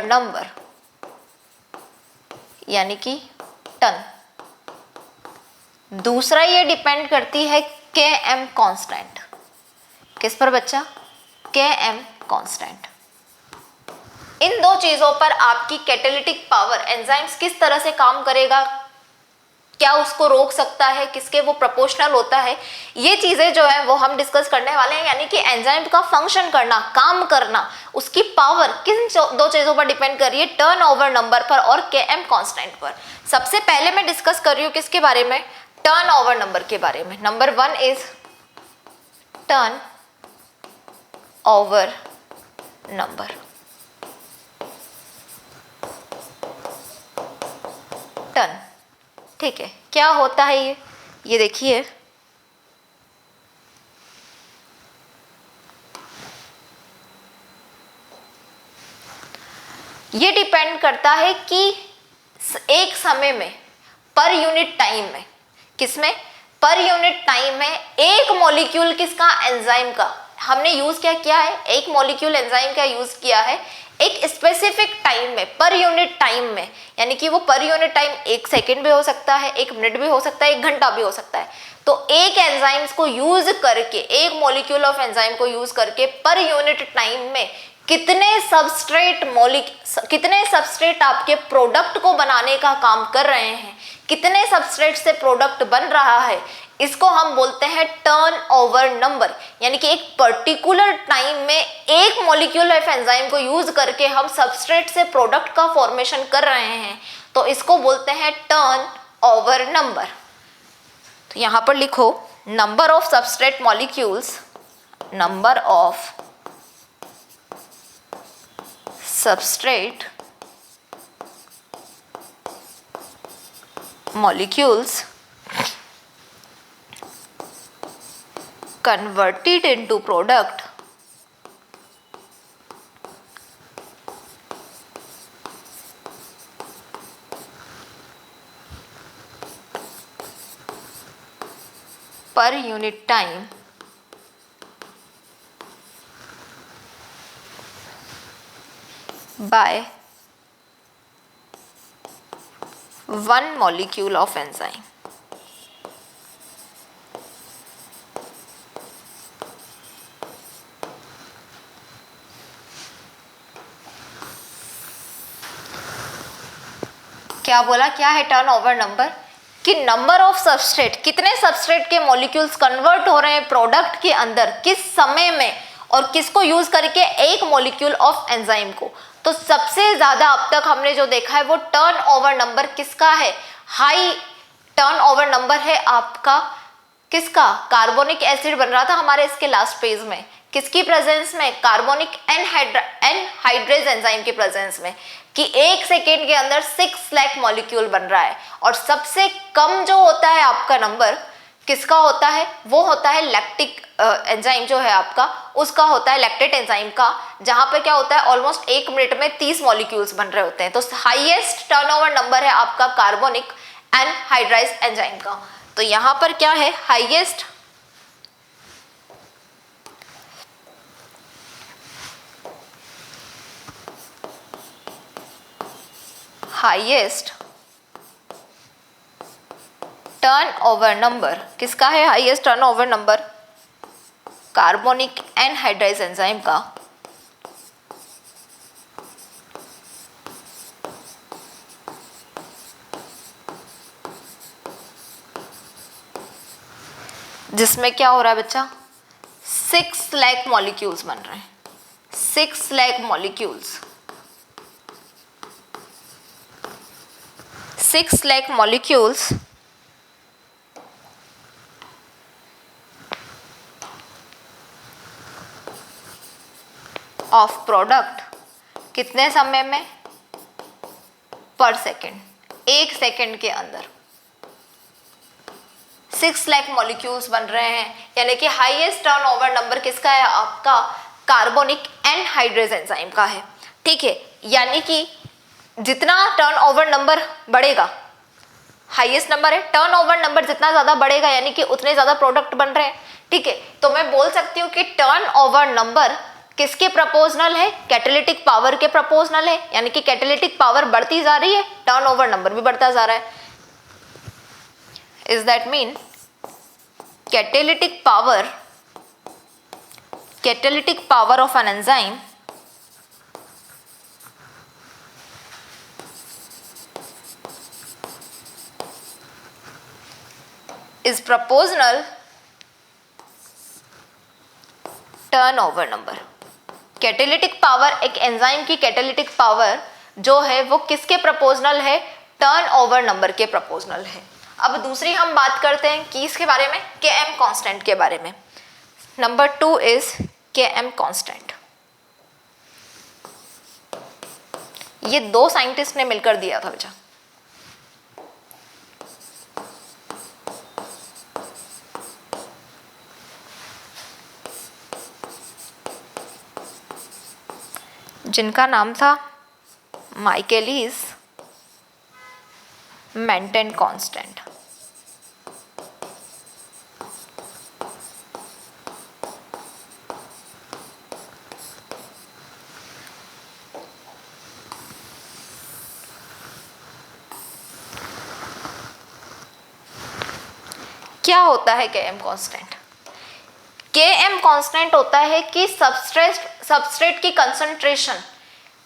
नंबर, यानी कि टन। दूसरा ये डिपेंड करती है Km कांस्टेंट। किस पर बच्चा? Km constant. इन दो चीजों पर आपकी कैटेलिटिक पावर, एंजाइम्स किस तरह से काम करेगा, क्या उसको रोक सकता है, किसके वो प्रोपोर्शनल होता है, ये चीजें जो है वो हम डिस्कस करने वाले हैं। यानी कि एंजाइम का फंक्शन करना, काम करना, उसकी पावर किन दो चीजों पर डिपेंड कर रही है? टर्न ओवर नंबर पर और Km कांस्टेंट पर। सबसे पहले मैं डिस्कस कर रही हूँ किसके बारे में? टर्न ओवर नंबर के बारे में। Number 1 is turn over number. Turn, ठीक है, क्या होता है ये देखिए, ये डिपेंड करता है कि एक समय में, पर यूनिट टाइम में, किसमें? पर यूनिट टाइम में एक मॉलिक्यूल किसका? एंजाइम का। हमने यूज क्या किया है? एक मॉलिक्यूल एंजाइम का यूज किया है एक स्पेसिफिक टाइम में, पर यूनिट टाइम में। यानी कि वो पर यूनिट टाइम 1 सेकेंड भी हो सकता है, 1 मिनट भी हो सकता है, 1 घंटा भी हो सकता है। तो एक एंजाइम्स को यूज करके, एक मॉलिक्यूल ऑफ एंजाइम को यूज करके पर यूनिट टाइम में कितने सबस्ट्रेट आपके प्रोडक्ट को बनाने का काम कर रहे हैं, कितने सबस्ट्रेट से प्रोडक्ट बन रहा है, इसको हम बोलते हैं टर्न ओवर नंबर। यानी कि एक पर्टिकुलर टाइम में एक मॉलिक्यूल ऑफ एंजाइम को यूज करके हम सबस्ट्रेट से प्रोडक्ट का फॉर्मेशन कर रहे हैं, तो इसको बोलते हैं टर्न ओवर नंबर। तो यहां पर लिखो number of substrate molecules, number of substrate molecules converted into product per unit time by 1 molecule of enzyme. क्या बोला, क्या है टर्नओवर नंबर? कि नंबर ऑफ सबस्ट्रेट, कितने सबस्ट्रेट के मॉलिक्यूल्स कन्वर्ट हो रहे हैं प्रोडक्ट के अंदर, किस समय में, और किसको यूज करके, एक मॉलिक्यूल ऑफ एंजाइम को। तो सबसे ज्यादा अब तक हमने जो देखा है वो टर्नओवर नंबर किसका है, हाई टर्नओवर नंबर है आपका किसका, कार्बोनिक एसिड बन रहा था हमारे इसके लास्ट पेज में, किसकी प्रेजेंस में, कार्बोनिक एनहाइड्रेज एंजाइम की प्रेजेंस में, कि 1 सेकेंड के अंदर 6 लाख मॉलिक्यूल बन रहा है। और सबसे कम जो होता है आपका नंबर किसका होता है, वो होता है लैक्टिक एंजाइम जो है आपका, उसका होता है लैक्टेट एंजाइम का, जहां पे क्या होता है ऑलमोस्ट 1 मिनट में 30 मॉलिक्यूल्स बन रहे होते हैं। तो हाईएस्ट टर्नओवर नंबर है आपका कार्बोनिक एनहाइड्राइज एंजाइम का। तो यहां पर क्या है, हाईएस्ट टर्नओवर नंबर किसका है, highest turnover number carbonic anhydrase enzyme का। जिसमें क्या हो रहा है बच्चा, 6 लाख मॉलिक्यूल्स बन रहे हैं, 6 lakh molecules, 6 lakh molecules of product कितने समय में, पर सेकेंड, 1 सेकेंड के अंदर 6 लाख मॉलिक्यूल्स बन रहे हैं। यानी कि हाईएस्ट टर्नओवर नंबर किसका है आपका, कार्बोनिक एनहाइड्रेज एंजाइम का है। ठीक है, यानी कि जितना टर्नओवर नंबर बढ़ेगा, हाईएस्ट नंबर है, टर्नओवर नंबर जितना ज्यादा बढ़ेगा यानी कि उतने ज्यादा प्रोडक्ट बन रहे हैं। ठीक है, तो मैं बोल सकती हूँ कि टर्नओवर नंबर किसके प्रपोजनल है, कैटालिटिक पावर के प्रपोजनल है, यानी कि कैटालिटिक पावर बढ़ती जा रही है, टर्नओवर नंबर भी बढ़ता जा रहा है। Is that mean catalytic power of an enzyme is proportional turnover number. Catalytic power, एक एंजाइम की कैटालिटिक पावर जो है वो किसके प्रपोजनल है, टर्नओवर नंबर के प्रपोजनल है। अब दूसरी हम बात करते हैं किसके बारे में, Km कांस्टेंट के बारे में। Number 2 is Km constant. ये 2 साइंटिस्ट ने मिलकर दिया था बेटा। जिनका नाम था माइकेलिस मेंटेन कांस्टेंट। क्या होता है Km कांस्टेंट? Km कांस्टेंट होता है कि सबस्ट्रेट की कंसंट्रेशन,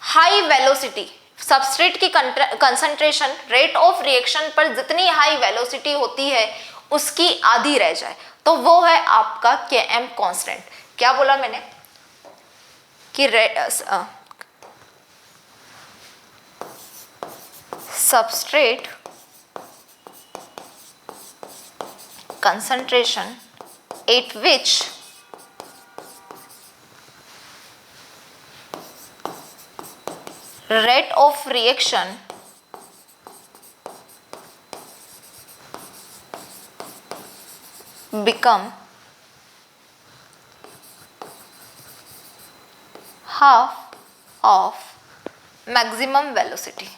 हाई वेलोसिटी, सबस्ट्रेट की कंसंट्रेशन रेट ऑफ रिएक्शन पर जितनी हाई वेलोसिटी होती है उसकी आधी रह जाए, तो वो है आपका Km कांस्टेंट। क्या बोला मैंने कि substrate concentration at which rate of reaction become half of maximum velocity.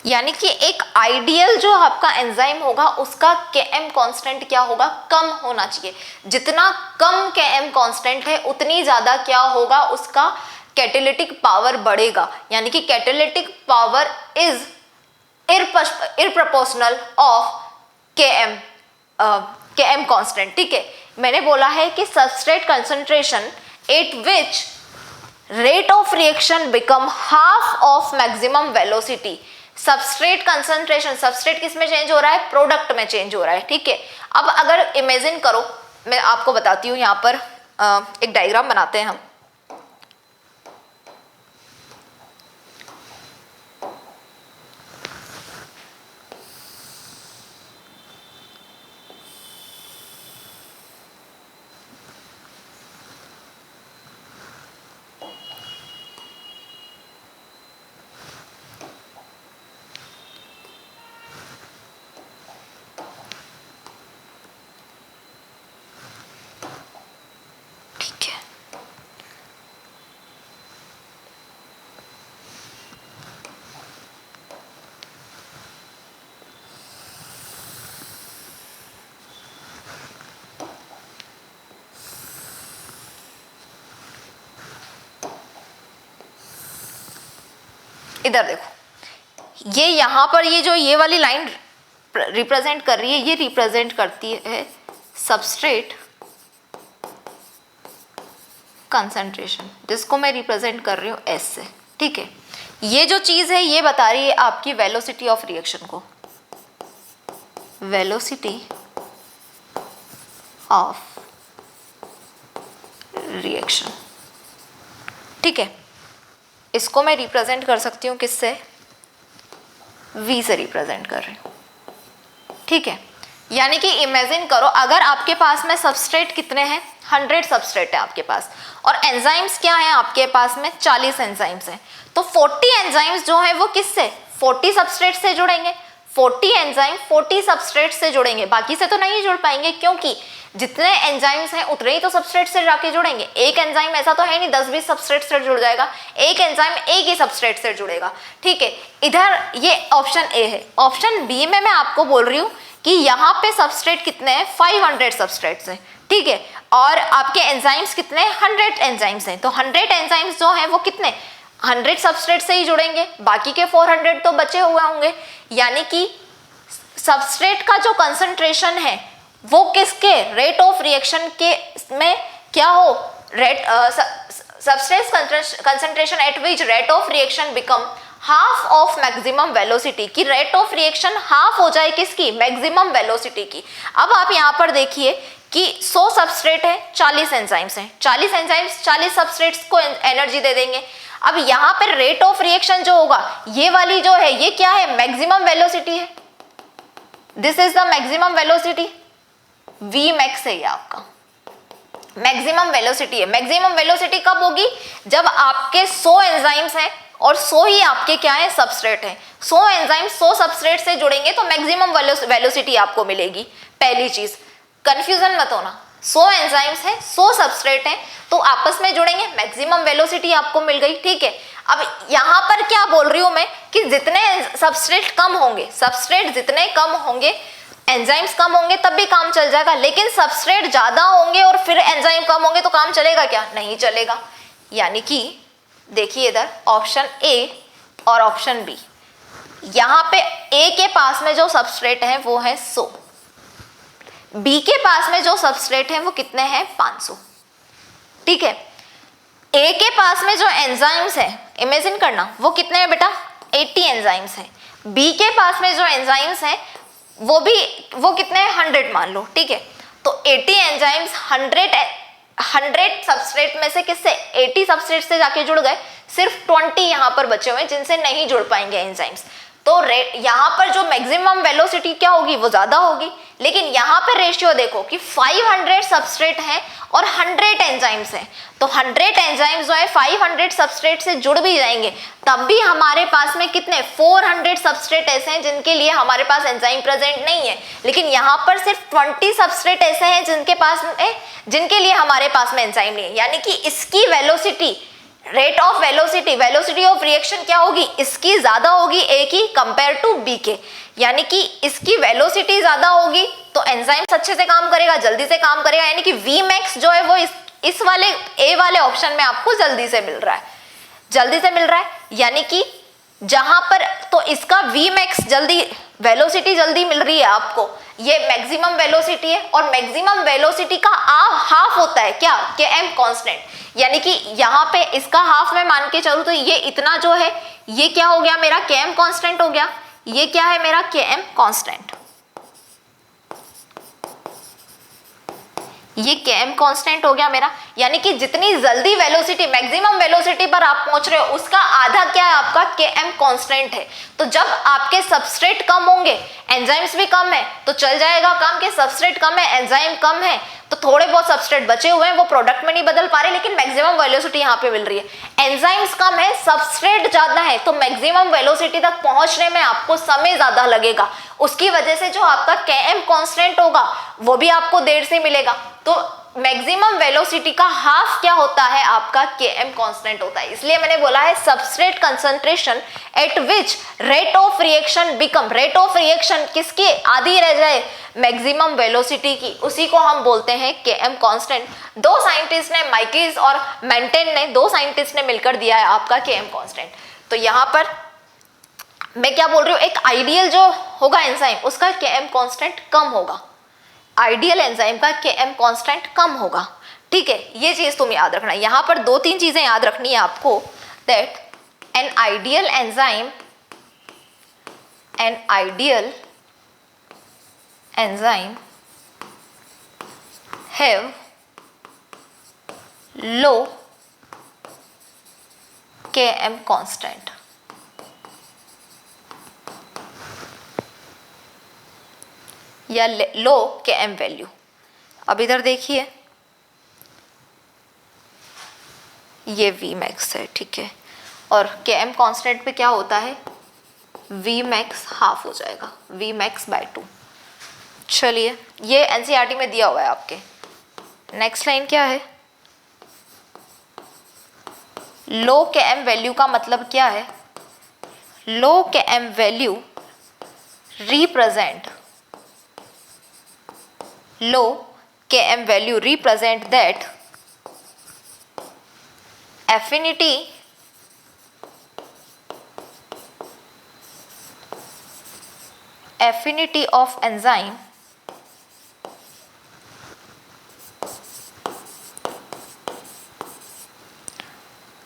यानी कि एक आइडियल जो आपका एंजाइम होगा उसका Km कांस्टेंट क्या होगा, कम होना चाहिए। जितना कम Km कांस्टेंट है उतनी ज्यादा क्या होगा, उसका कैटालिटिक पावर बढ़ेगा। यानी कि catalytic power is इरप्रपोर्शनल of Km constant. ठीक है, मैंने बोला है कि substrate concentration at which rate of reaction become half of maximum velocity. Substrate concentration, substrate किस में चेंज हो रहा है, प्रोडक्ट में चेंज हो रहा है। ठीक है, अब अगर इमेजिन करो, मैं आपको बताती हूँ, यहाँ पर एक डायग्राम बनाते हैं हम। इधर देखो, ये यहाँ पर ये जो ये वाली लाइन रिप्रेजेंट कर रही है, ये रिप्रेजेंट करती है सबस्ट्रेट कंसंट्रेशन, जिसको मैं रिप्रेजेंट कर रही हूँ एस से। ठीक है, ये जो चीज है ये बता रही है आपकी वेलोसिटी ऑफ रिएक्शन को, वेलोसिटी ऑफ रिएक्शन। ठीक है, इसको मैं रिप्रेजेंट कर सकती हूँ किससे, V से रिप्रेजेंट कर रही हूँ। ठीक है, यानी कि इमेजिन करो अगर आपके पास में सबस्ट्रेट कितने हैं, 100 सबस्ट्रेट है आपके पास, और एंजाइम्स क्या है आपके पास में, 40 एंजाइम्स हैं। तो 40 एंजाइम्स जो है वो किससे, 40 सबस्ट्रेट से जुड़ेंगे। 40 एंजाइम 40 सबस्ट्रेट से जुड़ेंगे, बाकी से तो नहीं जुड़ पाएंगे, क्योंकि जितने एंजाइम्स हैं उतने ही तो सबस्ट्रेट से जाके जुड़ेंगे। एक एंजाइम ऐसा तो है नहीं 10-20 सबस्ट्रेट से जुड़ जाएगा, एक एंजाइम एक ही सबस्ट्रेट से जुड़ेगा। ठीक है, इधर ये ऑप्शन ए है। ऑप्शन बी में मैं आपको बोल रही हूँ कि यहाँ पे सबस्ट्रेट कितने हैं, 500 सबस्ट्रेट्स हैं। ठीक है, और आपके एंजाइम्स कितने, 100 एंजाइम्स हैं। तो 100 एंजाइम्स जो हैं वो कितने, 100 सबस्ट्रेट से ही जुड़ेंगे, बाकी के 400 तो बचे हुए होंगे। यानी कि सबस्ट्रेट का जो कंसंट्रेशन है वो किसके, रेट ऑफ रिएक्शन के में क्या हो, rate substrate concentration at which rate of reaction become half of maximum velocity, की रेट ऑफ रिएक्शन हाफ हो जाए किसकी, मैक्सिमम वेलोसिटी की। अब आप यहाँ पर देखिए कि 100 सबस्ट्रेट है, 40 एंजाइम्स हैं, 40 एंजाइम्स 40 सबस्ट्रेट्स को एनर्जी दे देंगे। अब यहाँ पर रेट ऑफ रिएक्शन जो होगा, ये वाली जो है ये क्या है, मैक्सिमम वेलोसिटी है, this is the maximum velocity, V max है ये आपका मैक्सिमम वेलोसिटी है। मैक्सिमम वेलोसिटी कब होगी, जब आपके 100 एंजाइम्स हैं और 100 ही आपके क्या है, सबस्ट्रेट है। 100 एंजाइम 100 सबस्ट्रेट से जुड़ेंगे तो मैक्सिमम वेलोसिटी आपको मिलेगी। पहली चीज, कंफ्यूजन मत होना, 100 एंजाइम्स हैं 100 सबस्ट्रेट हैं तो आपस में जुड़ेंगे, मैक्सिमम वेलोसिटी आपको मिल गई। ठीक है, अब यहाँ पर क्या बोल रही हूँ मैं कि जितने सबस्ट्रेट कम होंगे, सबस्ट्रेट जितने कम होंगे एंजाइम्स कम होंगे तब भी काम चल जाएगा, लेकिन सबस्ट्रेट ज्यादा होंगे और फिर एंजाइम कम होंगे तो काम चलेगा क्या, नहीं चलेगा। यानी कि देखिए इधर ऑप्शन ए और ऑप्शन बी, यहाँ पे ए के पास में जो सबस्ट्रेट है वो है 100, बी के पास में जो सबस्ट्रेट है वो कितने हैं, 500। ठीक है, ए के पास में जो एंजाइम्स है, इमेजिन करना, वो कितने हैं बेटा, 80 एंजाइम्स हैं। बी के पास में जो एंजाइम्स हैं वो कितने हैं, 100 मान लो। ठीक है, तो 80 एंजाइम्स 100 सबस्ट्रेट में से किससे, 80 सबस्ट्रेट से जाके जुड़ गए, सिर्फ 20 यहाँ पर बचे हुए हैं जिनसे नहीं जुड़ पाएंगे एंजाइम्स। तो यहाँ पर जो मैक्सिमम वेलोसिटी क्या होगी, वो ज्यादा होगी। लेकिन यहाँ पे रेशियो देखो कि 500 सबस्ट्रेट हैं और 100 एंजाइम्स हैं, तो 100 एंजाइम्स जो है 500 सबस्ट्रेट से जुड़ भी जाएंगे, तब भी हमारे पास में कितने 400 सबस्ट्रेट ऐसे हैं जिनके लिए हमारे पास एंजाइम प्रेजेंट नहीं है। लेकिन यहाँ पर सिर्फ 20 सबस्ट्रेट ऐसे हैं जिनके लिए हमारे पास में एंजाइम नहीं है। यानी कि इसकी velocity, rate of velocity of reaction क्या होगी, इसकी ज्यादा होगी ए की कंपेयर टू बी के। यानी कि इसकी वेलोसिटी ज्यादा होगी तो एंजाइम्स अच्छे से काम करेगा, जल्दी से काम करेगा। यानी कि वी मैक्स जो है वो इस वाले ए वाले ऑप्शन में आपको जल्दी से मिल रहा है। यानी कि जहां पर तो इसका वी मैक्स जल्दी, वेलोसिटी जल्दी मिल रही है आपको, ये मैक्सिमम वेलोसिटी है। और मैक्सिमम वेलोसिटी का हाफ होता है क्या, के एम कांस्टेंट। यानी कि यहाँ पे इसका हाफ में मान के चलूं तो ये इतना जो है ये क्या हो गया मेरा, के एम कांस्टेंट हो गया। ये क्या है मेरा, के एम कांस्टेंट। ये के एम कांस्टेंट हो गया मेरा। यानी कि जितनी जल्दी वेलोसिटी, मैक्सिमम वेलोसिटी पर आप पहुंच रहे हो, उसका आधा क्या है आपका, के एम कांस्टेंट है। तो जब आपके सबस्ट्रेट कम होंगे, एंजाइम्स भी कम है, तो चल जाएगा काम कि सबस्ट्रेट कम है, एंजाइम कम है, तो थोड़े बहुत सबस्ट्रेट बचे हुए हैं, वो प्रोडक्ट में नहीं बदल पा रहे, लेकिन मैक्सिमम वेलोसिटी यहाँ पे मिल रही है। एंजाइम्स कम है, सबस्ट्रेट ज्यादा है, तो मैक्सिमम वेलोसिटी तक पहुंचने में आपको समय ज्यादा लगेगा। उसकी वजह से जो आपका के एम कांस्टेंट होगा वो भी आपको देर से मिलेगा। तो मैक्सिमम वेलोसिटी का हाफ क्या होता है आपका, के एम कांस्टेंट होता है। इसलिए मैंने बोला है substrate concentration at which rate of reaction become, rate of reaction किसकी आधी रह जाए, मैक्सिमम वेलोसिटी की, उसी को हम बोलते हैं के एम कांस्टेंट। दो साइंटिस्ट ने, माइकेल्स और मेंटेन ने, दो साइंटिस्ट ने मिलकर दिया है आपका के एम कांस्टेंट। तो यहाँ पर मैं क्या बोल रही हूँ, एक आइडियल जो होगा एंजाइम, उसका के एम कांस्टेंट कम होगा, आइडियल एंजाइम का के एम कांस्टेंट कम होगा। ठीक है, ये चीज तुम याद रखना। यहाँ पर दो तीन चीजें याद रखनी है आपको, that an ideal enzyme have low K M constant. या लो के एम वैल्यू। अब इधर देखिए, ये वी मैक्स है, ठीक है, और के एम कांस्टेंट पे क्या होता है, वी मैक्स हाफ हो जाएगा, वी मैक्स बाय 2। चलिए, ये एनसीईआरटी में दिया हुआ है आपके। नेक्स्ट लाइन क्या है, लो के एम वैल्यू का मतलब क्या है, low K M value represent, low Km value represent that affinity of enzyme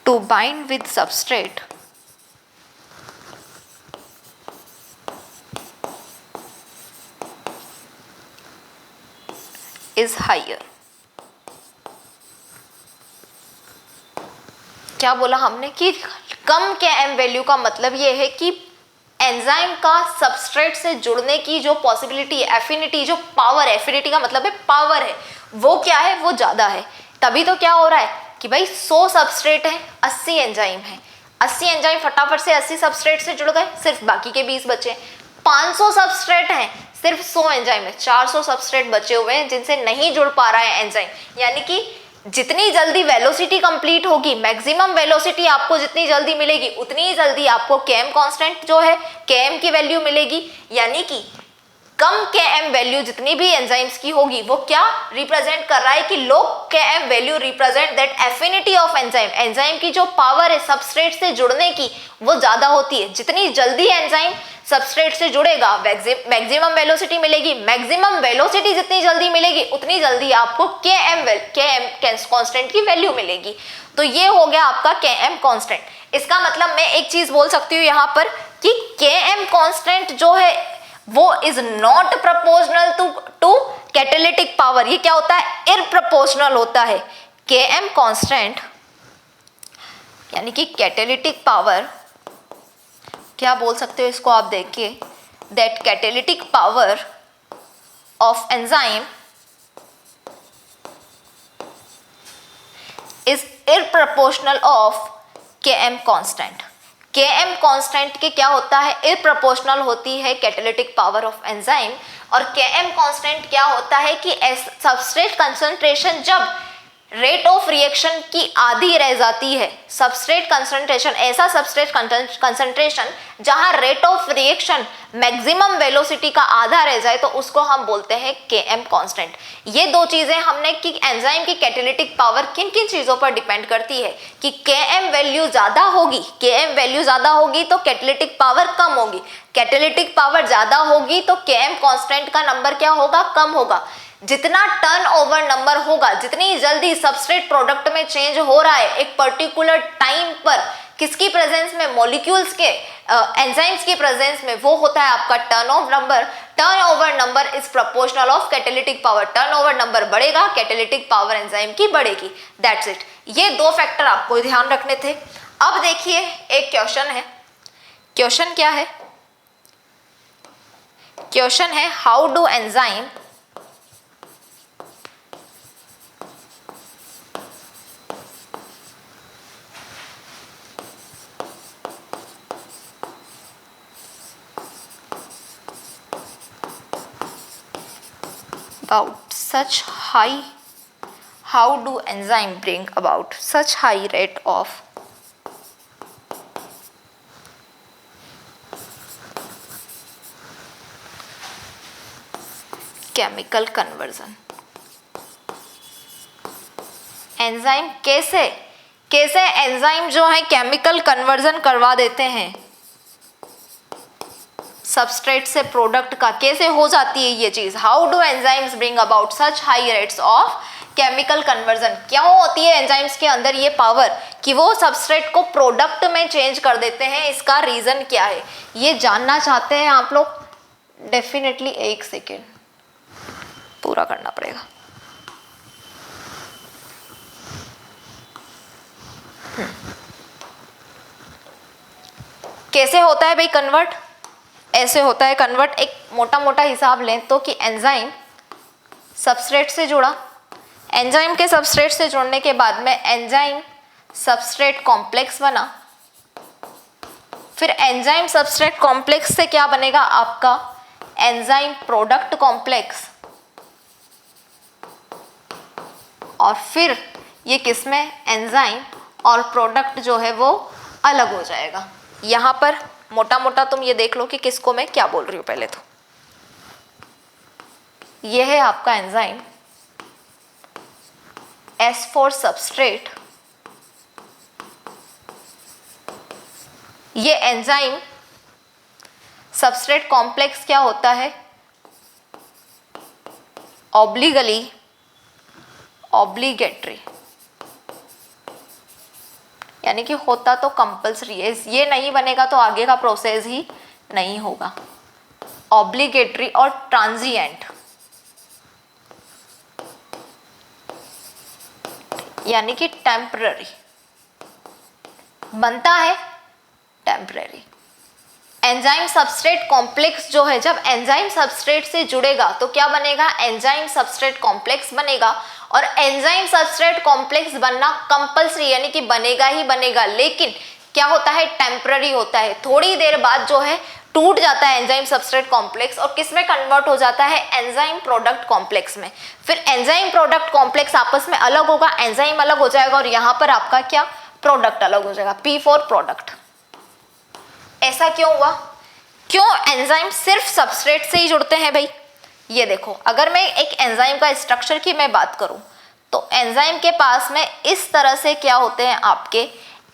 to bind with substrate is higher। क्या बोला हमने कि कम के एम वैल्यू का मतलब ये है कि एंजाइम का सबस्ट्रेट से जुड़ने की जो पॉसिबिलिटी है, एफिनिटी, जो पावर है, एफिनिटी का मतलब है पावर है, वो क्या है, वो ज्यादा है। तभी तो क्या हो रहा है कि भाई 100 सबस्ट्रेट है, 80 एंजाइम है, 80 एंजाइम फटाफट से 80 सबस्ट्रेट से जुड़ गए, सिर्फ बाकी के 20 बचे। 500 सबस्ट्रेट हैं, सिर्फ 100 एंजाइम है, 400 सबस्ट्रेट बचे हुए हैं जिनसे नहीं जुड़ पा रहा है एंजाइम। यानी कि जितनी जल्दी वेलोसिटी कंप्लीट होगी, मैक्सिमम वेलोसिटी आपको जितनी जल्दी मिलेगी, उतनी ही जल्दी आपको केएम कांस्टेंट जो है, केएम की वैल्यू मिलेगी। यानी कि कम केएम वैल्यू जितनी भी एंजाइम्स की होगी, वो क्या रिप्रेजेंट कर रहा है कि लो KM value represent that affinity of enzyme, enzyme की जो पावर है सबस्ट्रेट से जुड़ने की, वो ज्यादा होती है। जितनी जल्दी एंजाइम सबस्ट्रेट से जुड़ेगा, मैक्सिमम वेलोसिटी मिलेगी। मैक्सिमम वेलोसिटी जितनी जल्दी मिलेगी, उतनी जल्दी आपको केएम कांस्टेंट की वैल्यू मिलेगी। तो ये हो गया आपका केएम कांस्टेंट। इसका मतलब मैं एक चीज बोल सकती हूँ यहाँ पर कि केएम कांस्टेंट जो है वो is not proportional to catalytic power. ये क्या होता है, इरप्रोपोर्शनल होता है। केएम कांस्टेंट यानी कि कैटालिटिक पावर क्या बोल सकते हो इसको आप देखिए, that catalytic power of enzyme is इरप्रपोर्शनल of Km constant. Km constant के क्या होता है, इरप्रपोर्शनल होती है कैटेलिटिक पावर ऑफ एंजाइम। और Km कांस्टेंट क्या होता है कि सबस्ट्रेट कंसंट्रेशन जब रेट ऑफ रिएक्शन की आधी रह जाती है, सबस्ट्रेट कंसंट्रेशन, ऐसा सबस्ट्रेट कंसंट्रेशन जहां rate of reaction maximum velocity का आधा रह जाए, तो उसको हम बोलते हैं Km कांस्टेंट। ये दो चीजें हमने कि एंजाइम की कैटेलिटिक पावर किन किन चीजों पर डिपेंड करती है कि Km वैल्यू ज्यादा होगी, Km वैल्यू ज्यादा होगी तो कैटेलिटिक पावर कम होगी, कैटेलिटिक पावर ज्यादा होगी तो Km कांस्टेंट का नंबर क्या होगा, कम होगा। जितना टर्नओवर नंबर होगा, जितनी जल्दी सबस्ट्रेट प्रोडक्ट में चेंज हो रहा है एक पर्टिकुलर टाइम पर, किसकी प्रेजेंस में, मॉलिक्यूल्स के एंजाइम्स की प्रेजेंस में, वो होता है आपका turnover number. Turnover number is proportional of catalytic power. Turnover number बढ़ेगा, कैटेलिटिक पावर एंजाइम की बढ़ेगी। That's it. ये दो फैक्टर आपको ध्यान रखने थे। अब देखिए एक क्वेश्चन है। क्वेश्चन क्या है? क्वेश्चन है how do enzyme about such high, how do enzyme bring about such high rate of chemical conversion? Enzyme कैसे एंजाइम जो है केमिकल कन्वर्जन करवा देते हैं सबस्ट्रेट से प्रोडक्ट का, कैसे हो जाती है ये चीज? How do enzymes bring about such high rates of chemical conversion? क्यों होती है एंजाइम्स के अंदर ये पावर कि वो सबस्ट्रेट को प्रोडक्ट में चेंज कर देते हैं? इसका रीजन क्या है ये जानना चाहते हैं आप लोग? डेफिनेटली एक सेकेंड पूरा करना पड़ेगा। कैसे होता है भाई कन्वर्ट? ऐसे होता है कन्वर्ट। एक मोटा मोटा हिसाब लें तो कि एंजाइम सबस्ट्रेट से जुड़ा, एंजाइम के सबस्ट्रेट से जुड़ने के बाद में एंजाइम सबस्ट्रेट कॉम्प्लेक्स बना, फिर एंजाइम सबस्ट्रेट कॉम्प्लेक्स से क्या बनेगा आपका एंजाइम प्रोडक्ट कॉम्प्लेक्स, और फिर ये किसमें एंजाइम और प्रोडक्ट जो है वो अलग हो जाएगा। यहां पर मोटा मोटा तुम ये देख लो कि किसको मैं क्या बोल रही हूं। पहले तो ये है आपका एंजाइम S फॉर सबस्ट्रेट। ये एंजाइम सबस्ट्रेट कॉम्प्लेक्स क्या होता है? ऑब्लिगेटरी, यानी कि होता तो कंपल्सरी है, ये नहीं बनेगा तो आगे का प्रोसेस ही नहीं होगा। ऑब्लिगेटरी और ट्रांजिएंट, यानी कि टेम्पररी बनता है, टेम्पररी। एंजाइम सबस्ट्रेट कॉम्प्लेक्स जो है, जब एंजाइम सबस्ट्रेट से जुड़ेगा तो क्या बनेगा एंजाइम सबस्ट्रेट कॉम्प्लेक्स बनेगा। और एंजाइम सबस्ट्रेट कॉम्प्लेक्स बनना कंपल्सरी, यानी कि बनेगा ही बनेगा, लेकिन क्या होता है टेम्पररी होता है। थोड़ी देर बाद जो है टूट जाता है एंजाइम सबस्ट्रेट कॉम्प्लेक्स और किस में कन्वर्ट हो जाता है एंजाइम प्रोडक्ट कॉम्प्लेक्स में। फिर एंजाइम प्रोडक्ट कॉम्प्लेक्स आपस में अलग होगा, एंजाइम अलग हो जाएगा और यहां पर आपका क्या प्रोडक्ट अलग हो जाएगा, P फॉर प्रोडक्ट। ऐसा क्यों हुआ? क्यों एंजाइम सिर्फ सबस्ट्रेट से ही जुड़ते हैं भाई? ये देखो, अगर मैं एक एंजाइम का स्ट्रक्चर की मैं बात करूं तो एंजाइम के पास में इस तरह से क्या होते हैं आपके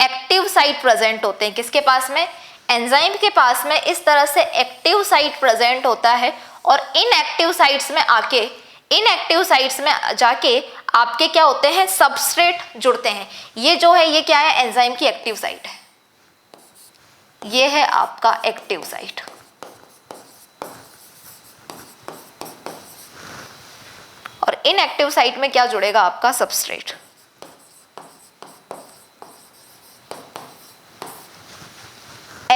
एक्टिव साइट प्रेजेंट होते हैं। किसके पास में? एंजाइम के पास में इस तरह से एक्टिव साइट प्रेजेंट होता है और इनएक्टिव साइट्स में जाके आपके क्या होते हैं सबस्ट्रेट जुड़ते हैं। ये जो है ये क्या है एंजाइम की एक्टिव साइट है, ये है आपका एक्टिव साइट। और इनएक्टिव साइट में क्या जुड़ेगा आपका सबस्ट्रेट।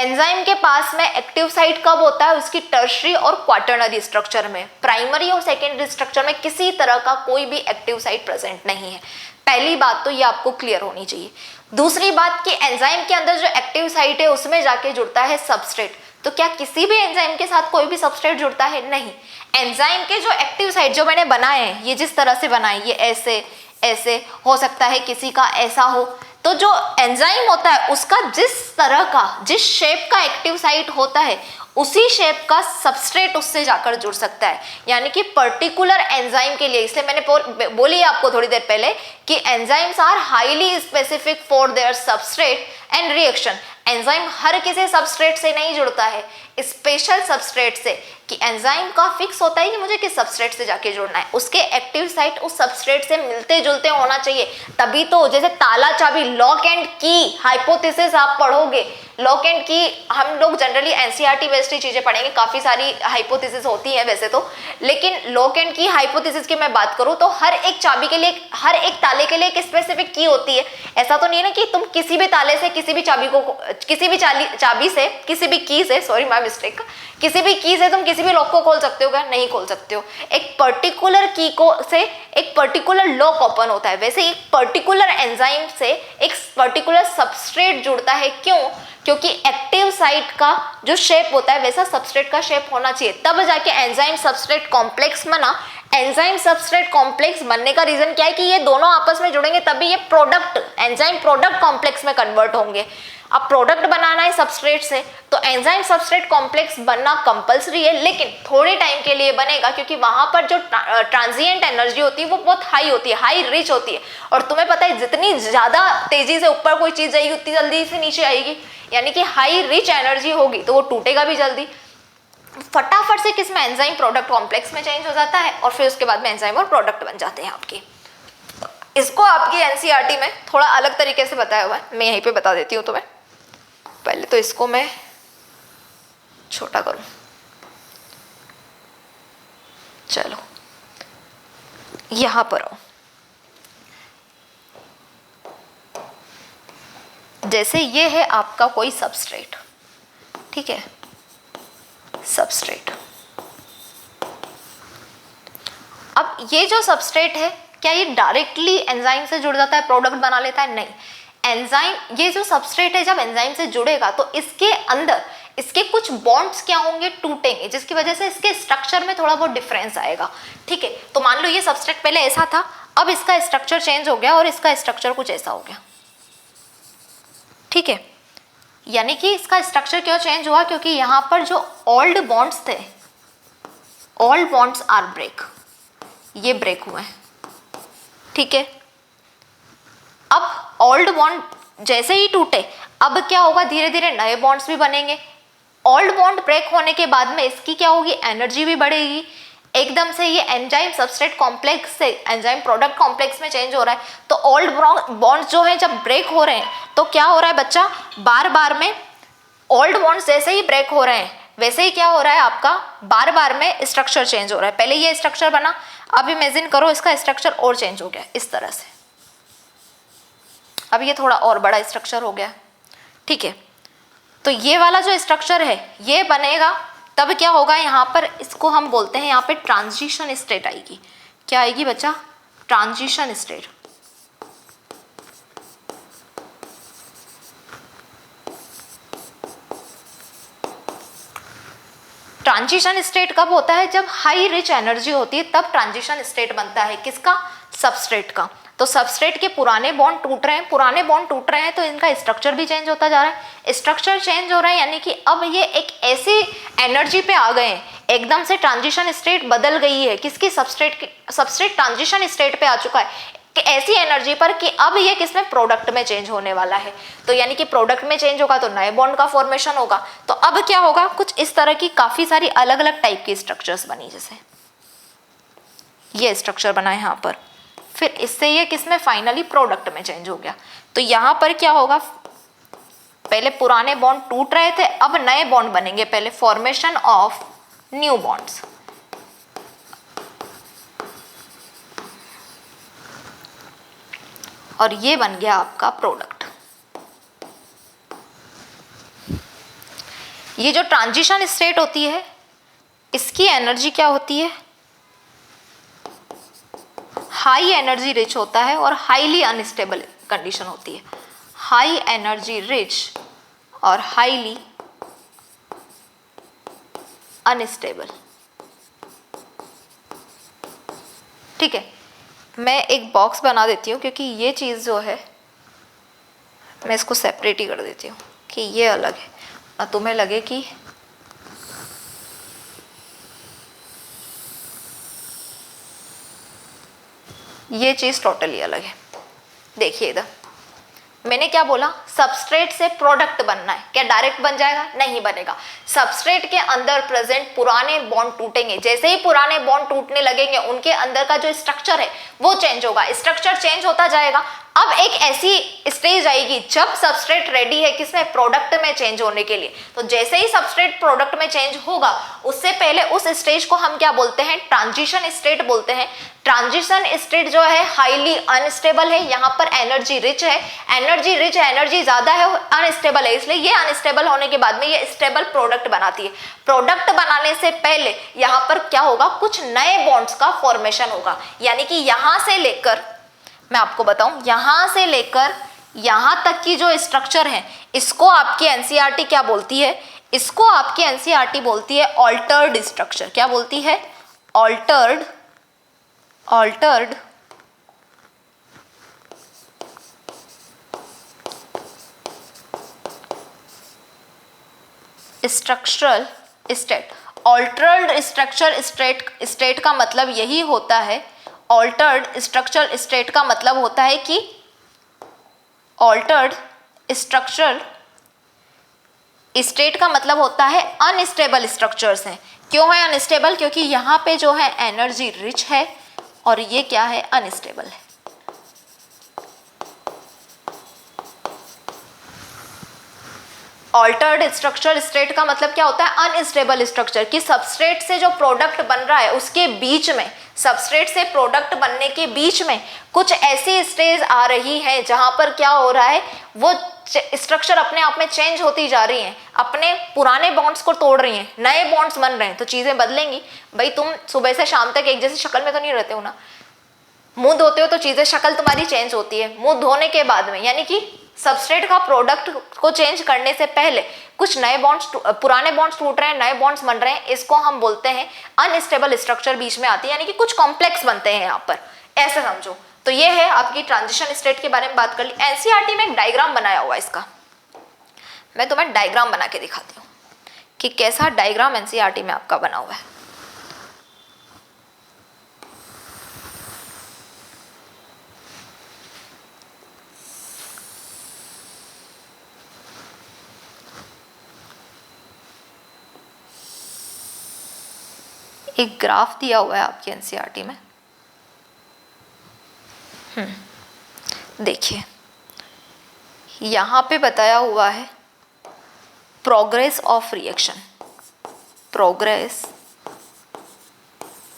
एंजाइम के पास में एक्टिव साइट कब होता है? उसकी टर्शरी और क्वाटरनरी स्ट्रक्चर में। प्राइमरी और सेकेंडरी स्ट्रक्चर में किसी तरह का कोई भी एक्टिव साइट प्रेजेंट नहीं है। पहली बात तो ये आपको क्लियर होनी चाहिए। दूसरी बात कि एंजाइम के अंदर जो एक्टिव साइट है उसमें जाके जुड़ता है सबस्ट्रेट। तो क्या किसी भी एंजाइम के साथ कोई भी सबस्ट्रेट जुड़ता है? नहीं। एंजाइम के जो एक्टिव साइट जो मैंने बनाए हैं, ये जिस तरह से बनाए, ये ऐसे ऐसे हो सकता है, किसी का ऐसा हो, तो जो एंजाइम होता है उसका जिस तरह का, जिस शेप का एक्टिव साइट होता है उसी शेप का सबस्ट्रेट उससे जाकर जुड़ सकता है। यानी कि पर्टिकुलर एंजाइम के लिए, इसलिए मैंने बोली आपको थोड़ी देर पहले कि enzymes are highly specific for their substrate and reaction. Enzyme हर किसी सबस्ट्रेट से नहीं जुड़ता है, स्पेशल सबस्ट्रेट से, कि एंजाइम का फिक्स होता है कि मुझे किस सबस्ट्रेट से जाके जुड़ना है, उसके एक्टिव साइट उस सबस्ट्रेट से मिलते जुलते होना चाहिए। तभी तो जैसे ताला चाबी, लॉक एंड की हाइपोथेसिस आप पढ़ोगे, लॉक एंड की हम लोग जनरली एनसीईआरटी बेस्ड ही चीजें पढ़ेंगे, काफी सारी हाइपोथेसिस होती है वैसे तो, लेकिन लॉक एंड की हाइपोथेसिस की मैं बात करूं तो हर एक चाबी के लिए, हर एक ताले के लिए एक स्पेसिफिक की होती है। ऐसा तो नहीं है ना कि तुम किसी भी ताले से, किसी भी चाबी को, किसी भी चाबी से, किसी भी की से, सॉरी माय मिस्टेक, किसी भी की से तुम किसी भी लॉक को खोल सकते हो क्या? नहीं खोल सकते हो। एक पर्टिकुलर की को से एक पर्टिकुलर लॉक ओपन होता है, वैसे एक पर्टिकुलर एंजाइम से एक पर्टिकुलर सबस्ट्रेट जुड़ता है। क्यों? क्योंकि एक्टिव साइट का जो शेप होता है वैसा सबस्ट्रेट का शेप होना चाहिए, तब जाके एंजाइम सबस्ट्रेट कॉम्प्लेक्स बना। एंजाइम सबस्ट्रेट कॉम्प्लेक्स बनने का रीजन क्या है कि ये दोनों आपस में जुड़ेंगे तभी ये प्रोडक्ट, एंजाइम प्रोडक्ट कॉम्प्लेक्स में कन्वर्ट होंगे। अब प्रोडक्ट बनाना है सबस्ट्रेट से तो एंजाइम सबस्ट्रेट कॉम्प्लेक्स बनना कंपलसरी है, लेकिन थोड़े टाइम के लिए बनेगा, क्योंकि वहां पर जो ट्रांजिएंट एनर्जी होती है वो बहुत हाई होती है, हाई रिच होती है। और तुम्हें पता है जितनी ज्यादा तेजी से ऊपर कोई चीज जाएगी उतनी जल्दी से नीचे आएगी, यानी कि हाई रिच एनर्जी होगी तो वो टूटेगा भी जल्दी। फटाफट से किस में, एंजाइम प्रोडक्ट कॉम्प्लेक्स में चेंज हो जाता है और फिर उसके बाद में एंजाइम और प्रोडक्ट बन जाते हैं आपके। इसको आपकी एनसीईआरटी में थोड़ा अलग तरीके से बताया हुआ है, मैं यहीं पे बता देती हूँ तुम्हें। पहले तो इसको मैं छोटा करूं, चलो यहां पर आओ। जैसे ये है आपका कोई सबस्ट्रेट, ठीक है, सबस्ट्रेट। अब ये जो सबस्ट्रेट है क्या ये डायरेक्टली एंजाइम से जुड़ जाता है, प्रोडक्ट बना लेता है? नहीं। एंजाइम, ये जो सबस्ट्रेट है जब एंजाइम से जुड़ेगा तो इसके अंदर इसके कुछ बॉन्ड्स क्या होंगे, टूटेंगे, जिसकी वजह से इसके स्ट्रक्चर में थोड़ा बहुत डिफरेंस आएगा, ठीक है। तो मान लो ये सबस्ट्रेट पहले ऐसा था, अब इसका स्ट्रक्चर चेंज हो गया और इसका स्ट्रक्चर कुछ ऐसा हो गया, ठीक है। यानी कि इसका स्ट्रक्चर क्यों चेंज हुआ? क्योंकि यहां पर जो ओल्ड बॉन्ड्स थे, ओल्ड बॉन्ड्स आर ब्रेक, ये ब्रेक हुए हैं, ठीक है। अब ओल्ड बॉन्ड जैसे ही टूटे, अब क्या होगा, धीरे धीरे नए बॉन्ड्स भी बनेंगे। ओल्ड बॉन्ड ब्रेक होने के बाद में इसकी क्या होगी, एनर्जी भी बढ़ेगी। एकदम से ये एंजाइम सबस्ट्रेट कॉम्प्लेक्स से एंजाइम प्रोडक्ट कॉम्प्लेक्स में चेंज हो रहा है, तो ओल्ड बॉन्ड्स जो है जब ब्रेक हो रहे हैं तो क्या हो रहा है बच्चा, बार बार में ओल्ड बॉन्ड्स जैसे ही ब्रेक हो रहे हैं वैसे ही क्या हो रहा है आपका, बार बार में स्ट्रक्चर चेंज हो रहा है। पहले ये स्ट्रक्चर बना, अब इमेजिन करो इसका स्ट्रक्चर और चेंज हो गया इस तरह से, अब ये थोड़ा और बड़ा स्ट्रक्चर हो गया, ठीक है। तो ये वाला जो स्ट्रक्चर है ये बनेगा, तब क्या होगा यहाँ पर, इसको हम बोलते हैं यहाँ पे ट्रांजिशन स्टेट आएगी। क्या आएगी बच्चा, ट्रांजिशन स्टेट। ट्रांजिशन स्टेट कब होता है, जब हाई रिच एनर्जी होती है, तब ट्रांजिशन स्टेट बनता है किसका, सबस्ट्रेट का। तो सबस्ट्रेट के पुराने बॉन्ड टूट रहे हैं, पुराने बॉन्ड टूट रहे हैं तो इनका स्ट्रक्चर भी चेंज होता जा रहा है। स्ट्रक्चर चेंज हो रहा है यानी कि अब ये एक ऐसी एनर्जी पे आ गए हैं, एकदम से ट्रांजिशन स्टेट बदल गई है किसकी, सबस्ट्रेट की। सबस्ट्रेट ट्रांजिशन स्टेट पे आ चुका है कि ऐसी एनर्जी पर कि अब ये किसमें, प्रोडक्ट में चेंज होने वाला है। तो यानी कि प्रोडक्ट में चेंज होगा तो नए बॉन्ड का फॉर्मेशन होगा। तो अब क्या होगा, कुछ इस तरह की काफी सारी अलग अलग टाइप की स्ट्रक्चर्स बनी, जैसे ये स्ट्रक्चर बना है यहाँ पर, फिर इससे ये किसमें, फाइनली प्रोडक्ट में चेंज हो गया। तो यहाँ पर क्या होगा, पहले पुराने बॉन्ड टूट रहे थे, अब नए बॉन्ड बनेंगे, पहले फॉर्मेशन ऑफ न्यू बॉन्ड्स। और ये बन गया आपका प्रोडक्ट। ये जो ट्रांजिशन स्टेट होती है इसकी एनर्जी क्या होती है, हाई एनर्जी रिच होता है और हाईली अनस्टेबल कंडीशन होती है। हाई एनर्जी रिच और हाईली अनस्टेबल। ठीक है, मैं एक बॉक्स बना देती हूँ क्योंकि ये चीज़ जो है मैं इसको सेपरेट ही कर देती हूँ कि ये अलग है ना, तुम्हें लगे कि ये चीज़ टोटली अलग है। देखिए इधर मैंने क्या बोला, सबस्ट्रेट से प्रोडक्ट बनना है, क्या डायरेक्ट बन जाएगा? नहीं बनेगा। सबस्ट्रेट के अंदर प्रेजेंट पुराने बॉन्ड टूटेंगे, जैसे ही पुराने बॉन्ड टूटने लगेंगे उनके अंदर का जो स्ट्रक्चर है वो चेंज होगा, स्ट्रक्चर चेंज होता जाएगा। अब एक ऐसी स्टेज आएगी जब सबस्ट्रेट रेडी है किसमें, प्रोडक्ट में चेंज होने के लिए। तो जैसे ही सबस्ट्रेट प्रोडक्ट में चेंज होगा उससे पहले उस स्टेज को हम क्या बोलते हैं, ट्रांजिशन स्टेट बोलते हैं। ट्रांजिशन स्टेट जो है हाईली अनस्टेबल है, यहाँ पर एनर्जी रिच है, एनर्जी रिच एनर्जी ज्यादा है, अनस्टेबल है, इसलिए ये अनस्टेबल होने के बाद में ये स्टेबल प्रोडक्ट बनाती है। प्रोडक्ट बनाने से पहले यहाँ पर क्या होगा, कुछ नए बॉन्ड्स का फॉर्मेशन होगा, यानी कि यहां से लेकर, मैं आपको बताऊं, यहां से लेकर यहां तक की जो स्ट्रक्चर है इसको आपकी एनसीईआरटी क्या बोलती है, इसको आपकी एनसीईआरटी बोलती है ऑल्टर्ड स्ट्रक्चर। क्या बोलती है? Altered structural state. Altered structure state का मतलब यही होता है, ऑल्टर्ड स्ट्रक्चरल स्टेट का मतलब होता है कि ऑल्टर्ड स्ट्रक्चरल स्टेट का मतलब होता है अनस्टेबल स्ट्रक्चर्स हैं। क्यों है अनस्टेबल? क्योंकि यहाँ पे जो है एनर्जी रिच है और ये क्या है, अनस्टेबल है। ऑल्टर्ड स्ट्रक्चरल स्टेट का मतलब क्या होता है, अनस्टेबल स्ट्रक्चर, कि सबस्ट्रेट से जो प्रोडक्ट बन रहा है उसके बीच में, सबस्ट्रेट से प्रोडक्ट बनने के बीच में कुछ ऐसी स्टेज आ रही है जहां पर क्या हो रहा है, वो स्ट्रक्चर अपने आप में चेंज होती जा रही हैं, अपने पुराने बॉन्ड्स को तोड़ रही हैं, नए बॉन्ड्स बन रहे हैं, तो चीजें बदलेंगी। भाई तुम सुबह से शाम तक एक जैसी शक्ल में तो नहीं रहते हो ना, मुंह धोते हो तो चीजें, शक्ल तुम्हारी चेंज होती है मुंह धोने के बाद में, यानी कि सबस्ट्रेट का प्रोडक्ट को चेंज करने से पहले कुछ नए बॉन्ड्स, पुराने बॉन्ड्स टूट रहे हैं, नए बॉन्ड्स बन रहे हैं, इसको हम बोलते हैं अनस्टेबल स्ट्रक्चर बीच में आती है, यानी कि कुछ कॉम्प्लेक्स बनते हैं यहाँ पर, ऐसे समझो। तो ये है आपकी ट्रांजिशन स्टेट के बारे में बात कर ली। एनसीईआरटी में एक डायग्राम बनाया हुआ है इसका, मैं तुम्हें डायग्राम बना के दिखाती हूँ कि कैसा डायग्राम एनसीईआरटी में आपका बना हुआ है। एक ग्राफ दिया हुआ है आपकी एनसीईआरटी में, देखिए यहां पे बताया हुआ है progress of reaction, progress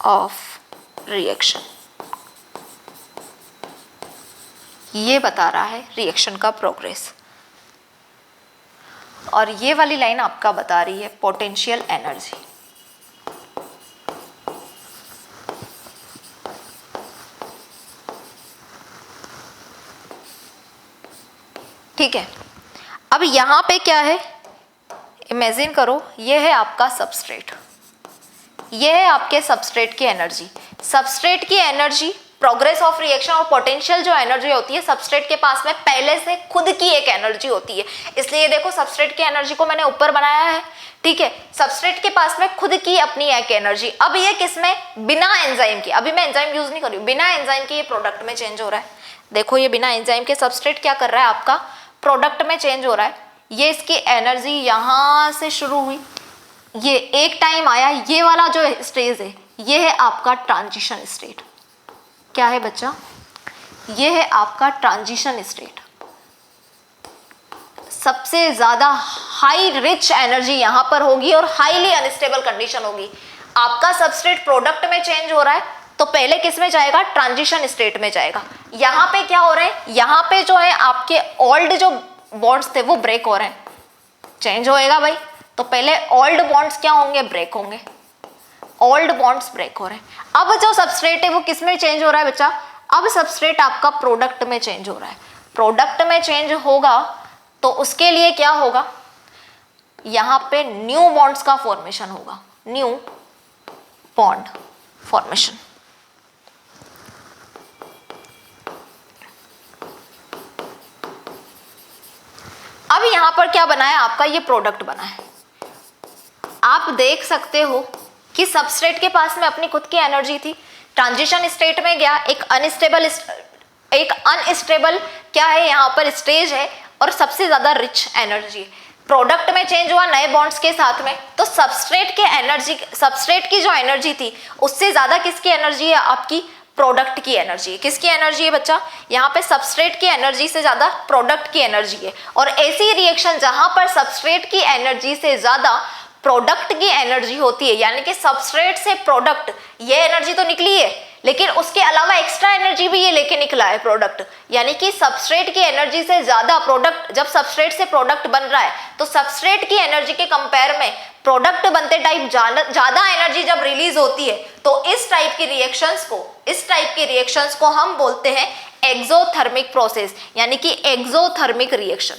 of reaction, ये बता रहा है रिएक्शन का प्रोग्रेस, और ये वाली लाइन आपका बता रही है पोटेंशियल एनर्जी। ठीक है, अब यहां पे क्या है, इमेजिन करो ये है आपका सबस्ट्रेट, ये है आपके सबस्ट्रेट की एनर्जी। सबस्ट्रेट की एनर्जी, प्रोग्रेस ऑफ रिएक्शन और पोटेंशियल जो एनर्जी होती है, सबस्ट्रेट के पास में पहले से खुद की एक एनर्जी होती है, इसलिए देखो सबस्ट्रेट की एनर्जी को मैंने ऊपर बनाया है। ठीक है, सबस्ट्रेट के पास में खुद की अपनी एक एनर्जी। अब ये किसमें, बिना एंजाइम के, अभी मैं एंजाइम यूज नहीं कर रही हूँ, बिना एंजाइम के ये प्रोडक्ट में चेंज हो रहा है। देखो ये बिना एंजाइम के सबस्ट्रेट क्या कर रहा है, आपका प्रोडक्ट में चेंज हो रहा है। ये इसकी एनर्जी यहां से शुरू हुई, ये एक टाइम आया, ये वाला जो स्टेज है ये है आपका ट्रांजिशन स्टेट। क्या है बच्चा, ये है आपका ट्रांजिशन स्टेट। सबसे ज्यादा हाई रिच एनर्जी यहां पर होगी और हाईली अनस्टेबल कंडीशन होगी। आपका सबस्ट्रेट प्रोडक्ट में चेंज हो रहा है तो पहले किस में जाएगा, ट्रांजिशन स्टेट में जाएगा। यहां पे क्या हो रहा है, यहां पे जो है आपके ओल्ड जो बॉन्ड्स थे वो ब्रेक हो रहे हैं, चेंज होएगा भाई। तो पहले ओल्ड बॉन्ड्स क्या होंगे, ब्रेक होंगे, ओल्ड बॉन्ड्स ब्रेक हो रहे हैं। अब जो सबस्ट्रेट है वो किस में चेंज हो रहा है बच्चा, अब सबस्ट्रेट आपका प्रोडक्ट में चेंज हो रहा है। प्रोडक्ट में चेंज होगा तो उसके लिए क्या होगा, यहां पे न्यू बॉन्ड्स का फॉर्मेशन होगा, न्यू बॉन्ड फॉर्मेशन। अब यहां पर क्या बना है, आपका ये प्रोडक्ट बना है। आप देख सकते हो कि सबस्ट्रेट के पास में अपनी खुद की एनर्जी थी, ट्रांजिशन स्टेट में गया, एक अनस्टेबल क्या है यहाँ पर स्टेज है, और सबसे ज्यादा रिच एनर्जी प्रोडक्ट में चेंज हुआ नए बॉन्ड्स के साथ में। तो सबस्ट्रेट की जो एनर्जी थी उससे ज्यादा किसकी एनर्जी है, आपकी प्रोडक्ट की एनर्जी है। किसकी एनर्जी है बच्चा, यहाँ पे सबस्ट्रेट की एनर्जी से ज्यादा प्रोडक्ट की एनर्जी है। और ऐसी रिएक्शन जहां पर सबस्ट्रेट की एनर्जी से ज्यादा प्रोडक्ट की एनर्जी होती है, यानी कि सबस्ट्रेट से प्रोडक्ट, ये एनर्जी तो निकली है लेकिन उसके अलावा एक्स्ट्रा एनर्जी भी ये लेके निकला है प्रोडक्ट, यानी कि सबस्ट्रेट की एनर्जी से ज्यादा प्रोडक्ट, जब सबस्ट्रेट से प्रोडक्ट बन रहा है तो सबस्ट्रेट की एनर्जी के कंपेयर में प्रोडक्ट बनते टाइप ज्यादा एनर्जी जब रिलीज होती है, तो इस टाइप की रिएक्शंस को हम बोलते हैं एक्सोथर्मिक प्रोसेस, यानी कि एक्सोथर्मिक रिएक्शन,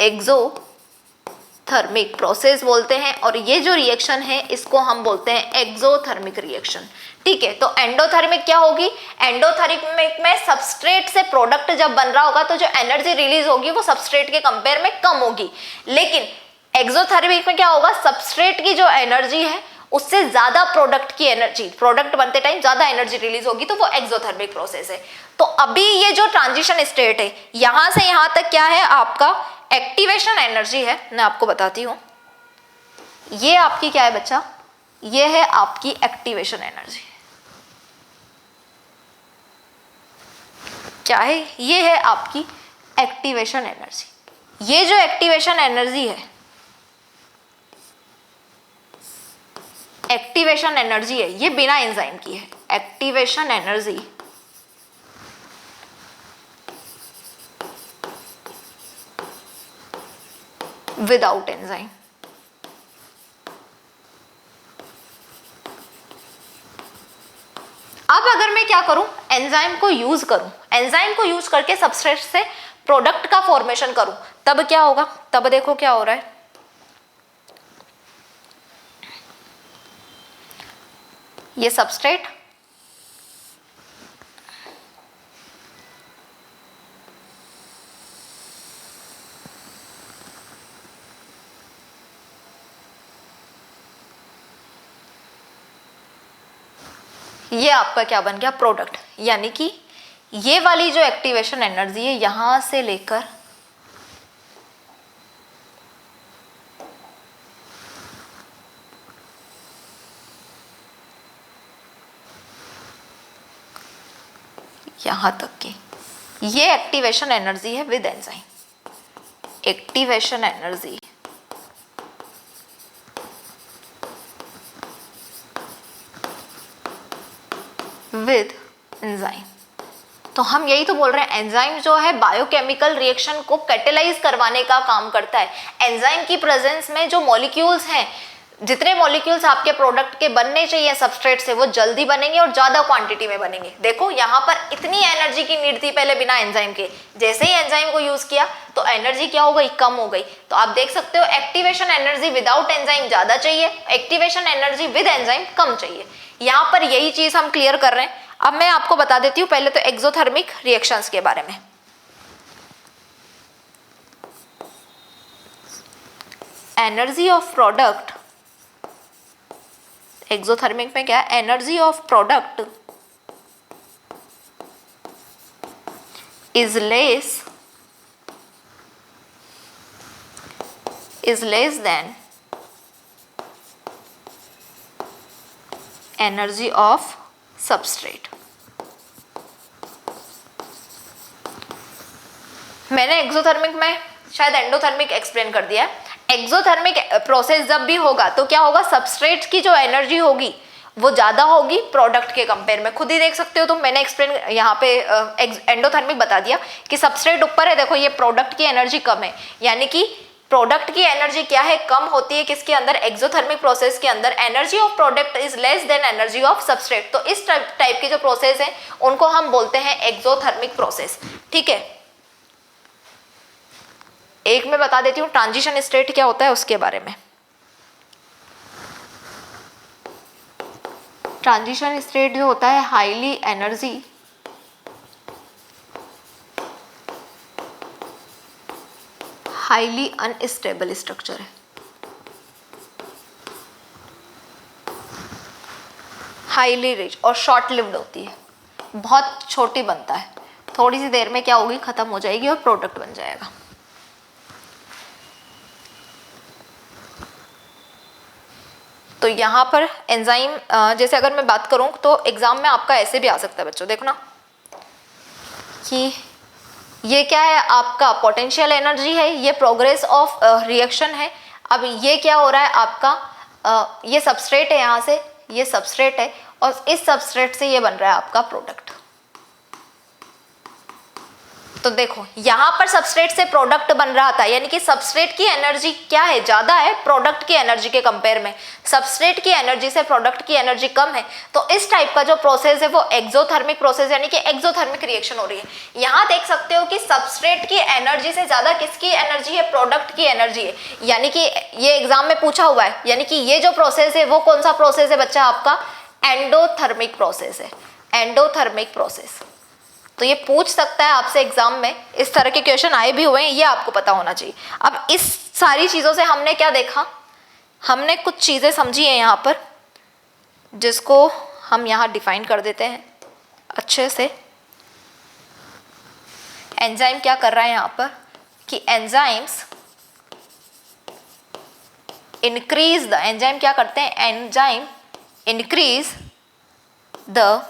एक्सोथर्मिक प्रोसेस बोलते हैं। और ये जो रिएक्शन है इसको हम बोलते हैं एक्सोथर्मिक रिएक्शन, ठीक है। तो एंडोथर्मिक क्या होगी, एंडोथर्मिक में सबस्ट्रेट से प्रोडक्ट जब बन रहा होगा तो जो एनर्जी रिलीज होगी वो सबस्ट्रेट के कंपेयर में कम होगी, लेकिन एक्सोथर्मिक में क्या होगा, सबस्ट्रेट की जो एनर्जी है उससे ज्यादा प्रोडक्ट की एनर्जी, प्रोडक्ट बनते टाइम ज्यादा एनर्जी रिलीज होगी, तो वो एक्सोथर्मिक प्रोसेस है। तो अभी ये जो ट्रांजिशन स्टेट है यहां से यहां तक क्या है, आपका एक्टिवेशन एनर्जी है। मैं आपको बताती हूं, ये आपकी क्या है बच्चा, ये है आपकी एक्टिवेशन एनर्जी। क्या है, ये है आपकी एक्टिवेशन एनर्जी। ये जो एक्टिवेशन एनर्जी है, एक्टिवेशन एनर्जी है, ये बिना एंजाइम की है। Activation energy without enzyme. अब अगर मैं क्या करूं, एंजाइम को यूज करूं, एंजाइम को यूज करके सबस्ट्रेट से प्रोडक्ट का फॉर्मेशन करूं, तब क्या होगा, तब देखो क्या हो रहा है, ये सबस्ट्रेट ये आपका क्या बन गया, प्रोडक्ट। यानी कि ये वाली जो एक्टिवेशन एनर्जी है यहां से लेकर यहां तक की ये एक्टिवेशन एनर्जी है with enzyme. Activation energy with enzyme. तो हम यही तो बोल रहे हैं, एंजाइम जो है बायोकेमिकल रिएक्शन को कैटेलाइज करवाने का काम करता है। एंजाइम की प्रेजेंस में जो मॉलिक्यूल्स हैं, जितने मॉलिक्यूल्स आपके प्रोडक्ट के बनने चाहिए सबस्ट्रेट से, वो जल्दी बनेंगे और ज्यादा क्वांटिटी में बनेंगे। देखो यहाँ पर इतनी एनर्जी की नीड थी पहले बिना एंजाइम के, जैसे ही एंजाइम को यूज किया तो एनर्जी क्या हो गई, कम हो गई। तो आप देख सकते हो एक्टिवेशन एनर्जी विदाउट एंजाइम ज्यादा चाहिए, एक्टिवेशन एनर्जी विद एंजाइम कम चाहिए। यहाँ पर यही चीज हम क्लियर कर रहे हैं। अब मैं आपको बता देती हूँ पहले तो एक्सोथर्मिक रिएक्शंस के बारे में। एनर्जी ऑफ प्रोडक्ट, एक्सोथर्मिक में क्या है, energy of product is less than energy of substrate. मैंने एक्सोथर्मिक में शायद एंडोथर्मिक एक्सप्लेन कर दिया है। एक्सोथर्मिक प्रोसेस जब भी होगा तो क्या होगा, सबस्ट्रेट की जो एनर्जी होगी वो ज्यादा होगी प्रोडक्ट के कंपेयर में। खुद ही देख सकते हो, तो मैंने एक्सप्लेन यहाँ पे एंडोथर्मिक बता दिया कि सबस्ट्रेट ऊपर है, देखो ये प्रोडक्ट की एनर्जी कम है, यानी कि प्रोडक्ट की एनर्जी क्या है, कम होती है किसके अंदर, एक्सोथर्मिक प्रोसेस के अंदर। Energy of product is less than energy of substrate. तो इस टाइप की जो प्रोसेस है उनको हम बोलते हैं एक्सोथर्मिक प्रोसेस। ठीक है, एक मैं बता देती हूँ ट्रांजिशन स्टेट क्या होता है उसके बारे में। ट्रांजिशन स्टेट जो होता है highly energy highly unstable structure है, हाईली रिच और शॉर्ट लिव्ड होती है, बहुत छोटी बनता है, थोड़ी सी देर में क्या होगी, खत्म हो जाएगी और प्रोडक्ट बन जाएगा। तो यहाँ पर एंजाइम जैसे अगर मैं बात करूँ तो एग्जाम में आपका ऐसे भी आ सकता है बच्चों, देखो ना कि ये क्या है, आपका पोटेंशियल एनर्जी है, ये प्रोग्रेस ऑफ रिएक्शन है। अब ये क्या हो रहा है आपका, ये सबस्ट्रेट है, यहाँ से ये सबस्ट्रेट है और इस सबस्ट्रेट से ये बन रहा है आपका प्रोडक्ट। तो देखो यहाँ पर सबस्ट्रेट से प्रोडक्ट बन रहा था, यानी कि सबस्ट्रेट की एनर्जी क्या है, ज्यादा है प्रोडक्ट की एनर्जी के कंपेयर में, सबस्ट्रेट की एनर्जी से प्रोडक्ट की एनर्जी कम है। तो इस टाइप का जो प्रोसेस है वो एक्सोथर्मिक प्रोसेस यानी कि एक्सोथर्मिक रिएक्शन हो रही है। यहाँ देख सकते हो कि सबस्ट्रेट की एनर्जी से ज्यादा किसकी एनर्जी है, प्रोडक्ट की एनर्जी है, यानी कि ये एग्जाम में पूछा हुआ है। यानी कि ये जो प्रोसेस है वो कौन सा प्रोसेस है बच्चा, आपका एंडोथर्मिक प्रोसेस है, एंडोथर्मिक प्रोसेस। तो ये पूछ सकता है आपसे एग्जाम में, इस तरह के क्वेश्चन आए भी हुए हैं, ये आपको पता होना चाहिए। अब इस सारी चीजों से हमने क्या देखा, हमने कुछ चीजें समझी हैं यहाँ पर, जिसको हम यहाँ डिफाइन कर देते हैं अच्छे से। एंजाइम क्या कर रहा है यहाँ पर कि एंजाइम्स इंक्रीज द, एंजाइम क्या करते हैं, enzyme increase the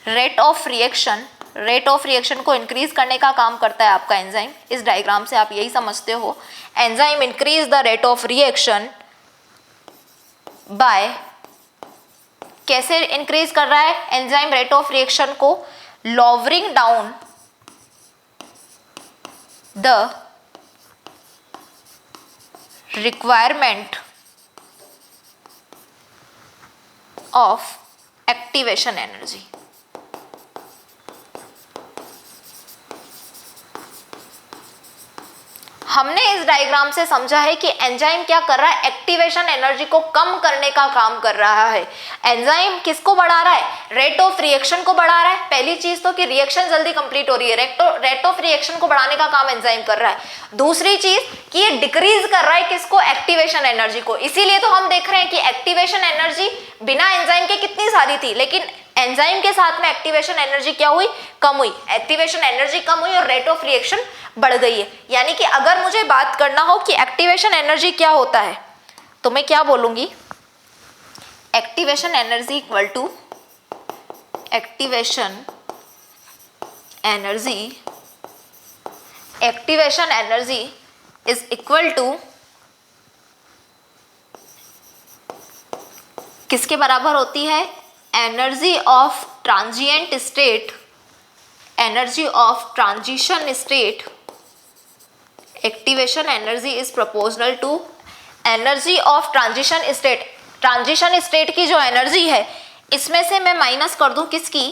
rate of reaction, rate of reaction को इंक्रीज करने का काम करता है आपका एंजाइम। इस डायग्राम से आप यही समझते हो, enzyme increase the rate of reaction by, कैसे इंक्रीज कर रहा है एंजाइम रेट ऑफ रिएक्शन को, lowering down the requirement of activation energy. हमने इस डायग्राम से समझा है कि एंजाइम क्या कर रहा है, एक्टिवेशन एनर्जी को कम करने का काम कर रहा है। एंजाइम किसको बढ़ा रहा है, रेट ऑफ रिएक्शन को बढ़ा रहा है। पहली चीज तो कि रिएक्शन जल्दी कंप्लीट हो रही है, रेट ऑफ रिएक्शन को बढ़ाने का काम एंजाइम कर रहा है। दूसरी चीज कि ये डिक्रीज कर रहा है किसको, एक्टिवेशन एनर्जी को। इसीलिए तो हम देख रहे हैं कि एक्टिवेशन एनर्जी बिना एंजाइम के कितनी सारी थी, लेकिन एंजाइम के साथ में एक्टिवेशन एनर्जी क्या हुई, कम हुई। एक्टिवेशन एनर्जी कम हुई और रेट ऑफ रिएक्शन बढ़ गई है। यानी कि अगर मुझे बात करना हो कि एक्टिवेशन एनर्जी क्या होता है, तो मैं क्या बोलूंगी, activation energy equal to, activation energy, activation energy is equal to किसके बराबर होती है, energy of transient state, energy of transition state. Activation energy is proportional to energy of transition state. Transition state की जो एनर्जी है इसमें से मैं माइनस कर दूं किसकी,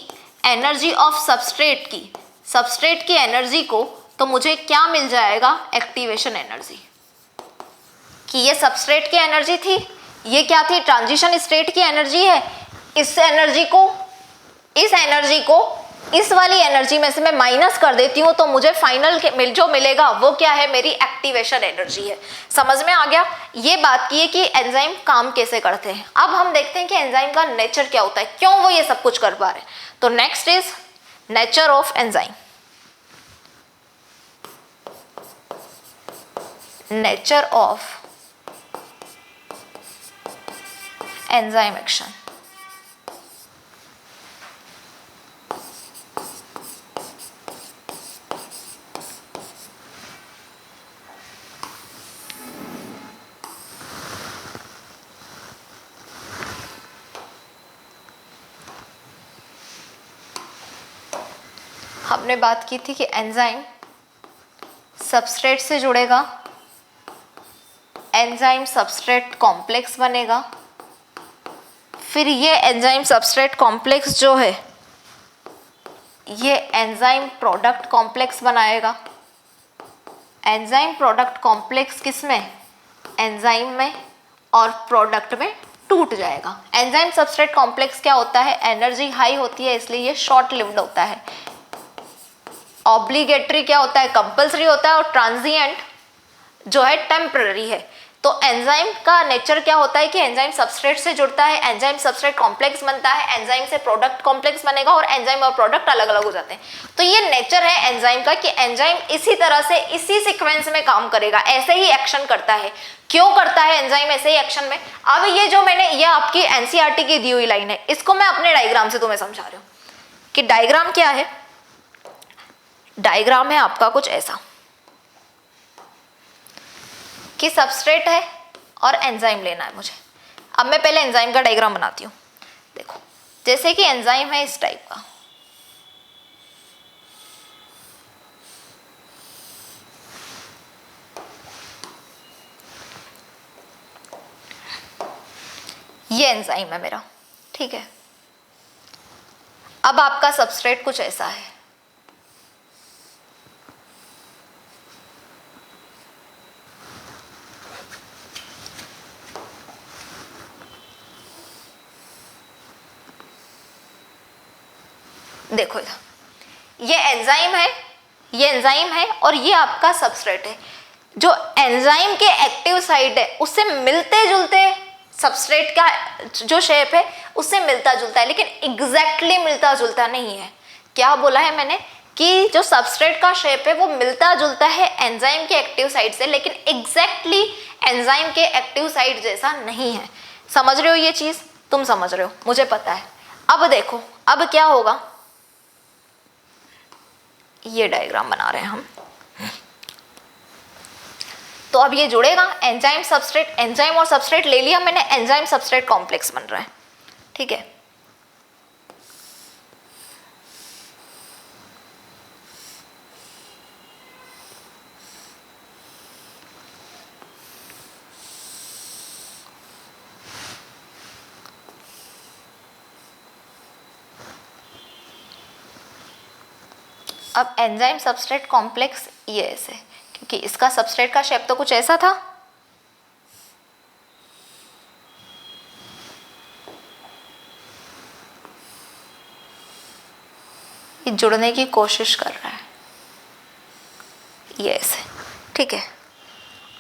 एनर्जी ऑफ सबस्ट्रेट की, सबस्ट्रेट की एनर्जी को, तो मुझे क्या मिल जाएगा, एक्टिवेशन एनर्जी। कि ये सबस्ट्रेट की एनर्जी थी, ये क्या थी, ट्रांजिशन स्टेट की एनर्जी है। इस एनर्जी को, इस एनर्जी को इस वाली एनर्जी में से मैं माइनस कर देती हूँ, तो मुझे फाइनल जो मिलेगा वो क्या है, मेरी एक्टिवेशन एनर्जी है। समझ में आ गया। ये बात की है कि एंजाइम काम कैसे करते हैं। अब हम देखते हैं कि एंजाइम का नेचर क्या होता है, क्यों वो ये सब कुछ कर पा रहे हैं। तो next is nature of enzyme. Nature of enzyme action. हमने बात की थी कि एंजाइम सबस्ट्रेट से जुड़ेगा एंजाइम सबस्ट्रेट कॉम्प्लेक्स बनेगा, फिर ये एंजाइम सबस्ट्रेट कॉम्प्लेक्स जो है ये एंजाइम प्रोडक्ट कॉम्प्लेक्स बनाएगा। एंजाइम प्रोडक्ट कॉम्प्लेक्स किस में? एंजाइम में, और प्रोडक्ट में टूट जाएगा। एंजाइम सबस्ट्रेट कॉम्प्लेक्स क्या होता है? एनर्जी हाई होती है, इसलिए ये शॉर्ट लिव्ड होता है। ऑब्लिगेटरी क्या होता है? कंपल्सरी होता है, और ट्रांजिएंट जो है टेम्पररी है। तो एंजाइम का नेचर क्या होता है कि एंजाइम सबस्ट्रेट से जुड़ता है, एंजाइम सबस्ट्रेट कॉम्प्लेक्स बनता है, एंजाइम से प्रोडक्ट कॉम्प्लेक्स बनेगा, और एंजाइम और प्रोडक्ट अलग अलग हो जाते हैं। तो ये नेचर है एंजाइम का कि एंजाइम इसी तरह से इसी सीक्वेंस में काम करेगा, ऐसे ही एक्शन करता है। क्यों करता है एंजाइम ऐसे ही एक्शन में? अब ये जो मैंने, ये आपकी एनसीईआरटी की दी हुई लाइन है, इसको मैं अपने डायग्राम से तुम्हें समझा रही हूँ कि डायग्राम क्या है। डायग्राम है आपका कुछ ऐसा कि सबस्ट्रेट है और एंजाइम लेना है मुझे। अब मैं पहले एंजाइम का डायग्राम बनाती हूँ। देखो, जैसे कि एंजाइम है इस टाइप का, ये एंजाइम है मेरा, ठीक है। अब आपका सबस्ट्रेट कुछ ऐसा है, देखो इधर ये एंजाइम है, ये एंजाइम है, और ये आपका सबस्ट्रेट है। जो एंजाइम के एक्टिव साइट है उससे मिलते जुलते सबस्ट्रेट का जो शेप है उससे मिलता जुलता है, लेकिन एग्जैक्टली मिलता जुलता नहीं है। क्या बोला है मैंने? कि जो सबस्ट्रेट का शेप है वो मिलता जुलता है एंजाइम के एक्टिव साइट से, लेकिन एग्जैक्टली एंजाइम के एक्टिव साइट जैसा नहीं है। समझ रहे हो ये चीज? तुम समझ रहे हो, मुझे पता है। अब देखो, अब क्या होगा, ये डायग्राम बना रहे हैं हम। तो अब ये जुड़ेगा एंजाइम सबस्ट्रेट, एंजाइम और सबस्ट्रेट ले लिया मैंने, एंजाइम सबस्ट्रेट कॉम्प्लेक्स बन रहा है, ठीक है। अब एंजाइम सबस्ट्रेट कॉम्प्लेक्स ये ऐसे, क्योंकि इसका सबस्ट्रेट का शेप तो कुछ ऐसा था, ये जुड़ने की कोशिश कर रहा है, ये ऐसे, ठीक है।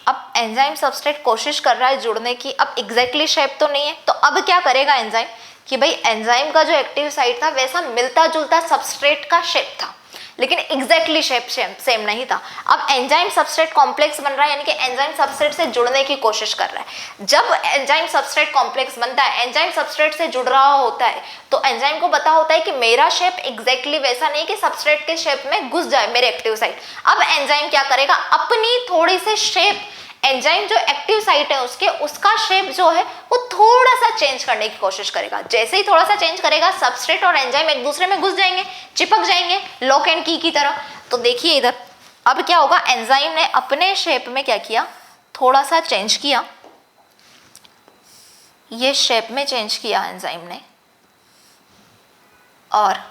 अब एंजाइम सबस्ट्रेट कोशिश कर रहा है जुड़ने की, अब एग्जैक्टली शेप तो नहीं है, तो अब क्या करेगा एंजाइम कि भाई एंजाइम का जो एक्टिव साइट था वैसा मिलता जुलता सबस्ट्रेट का शेप था, लेकिन एग्जैक्टली शेप सेम नहीं था। अब एंजाइम सबस्ट्रेट कॉम्प्लेक्स बन रहा है, यानी कि एंजाइम सबस्ट्रेट से जुड़ने की कोशिश कर रहा है। जब एंजाइम सबस्ट्रेट कॉम्प्लेक्स बनता है, एंजाइम सबस्ट्रेट से जुड़ रहा होता है, तो एंजाइम को पता होता है कि मेरा शेप एग्जैक्टली वैसा नहीं कि सबस्ट्रेट के शेप में घुस जाए मेरे एक्टिव साइट। अब एंजाइम क्या करेगा, अपनी थोड़ी सी शेप, एंजाइम जो एक्टिव साइट है उसका शेप जो है वो थोड़ा सा चेंज करने की कोशिश करेगा। जैसे ही थोड़ा सा चेंज करेगा, सबस्ट्रेट और एंजाइम एक दूसरे में घुस जाएंगे, चिपक जाएंगे लॉक एंड की तरह। तो देखिए इधर अब क्या होगा, एंजाइम ने अपने शेप में क्या किया, थोड़ा सा चेंज किया, ये शेप में चेंज किया एंजाइम ने, और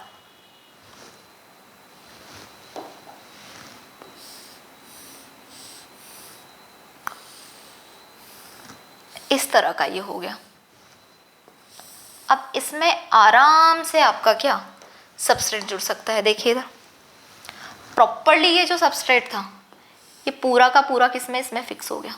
इस तरह का ये हो गया। अब इसमें आराम से आपका क्या सबस्ट्रेट जुड़ सकता है। देखिए इधर प्रॉपरली ये जो सबस्ट्रेट था ये पूरा का पूरा किसमें, इसमें फिक्स हो गया।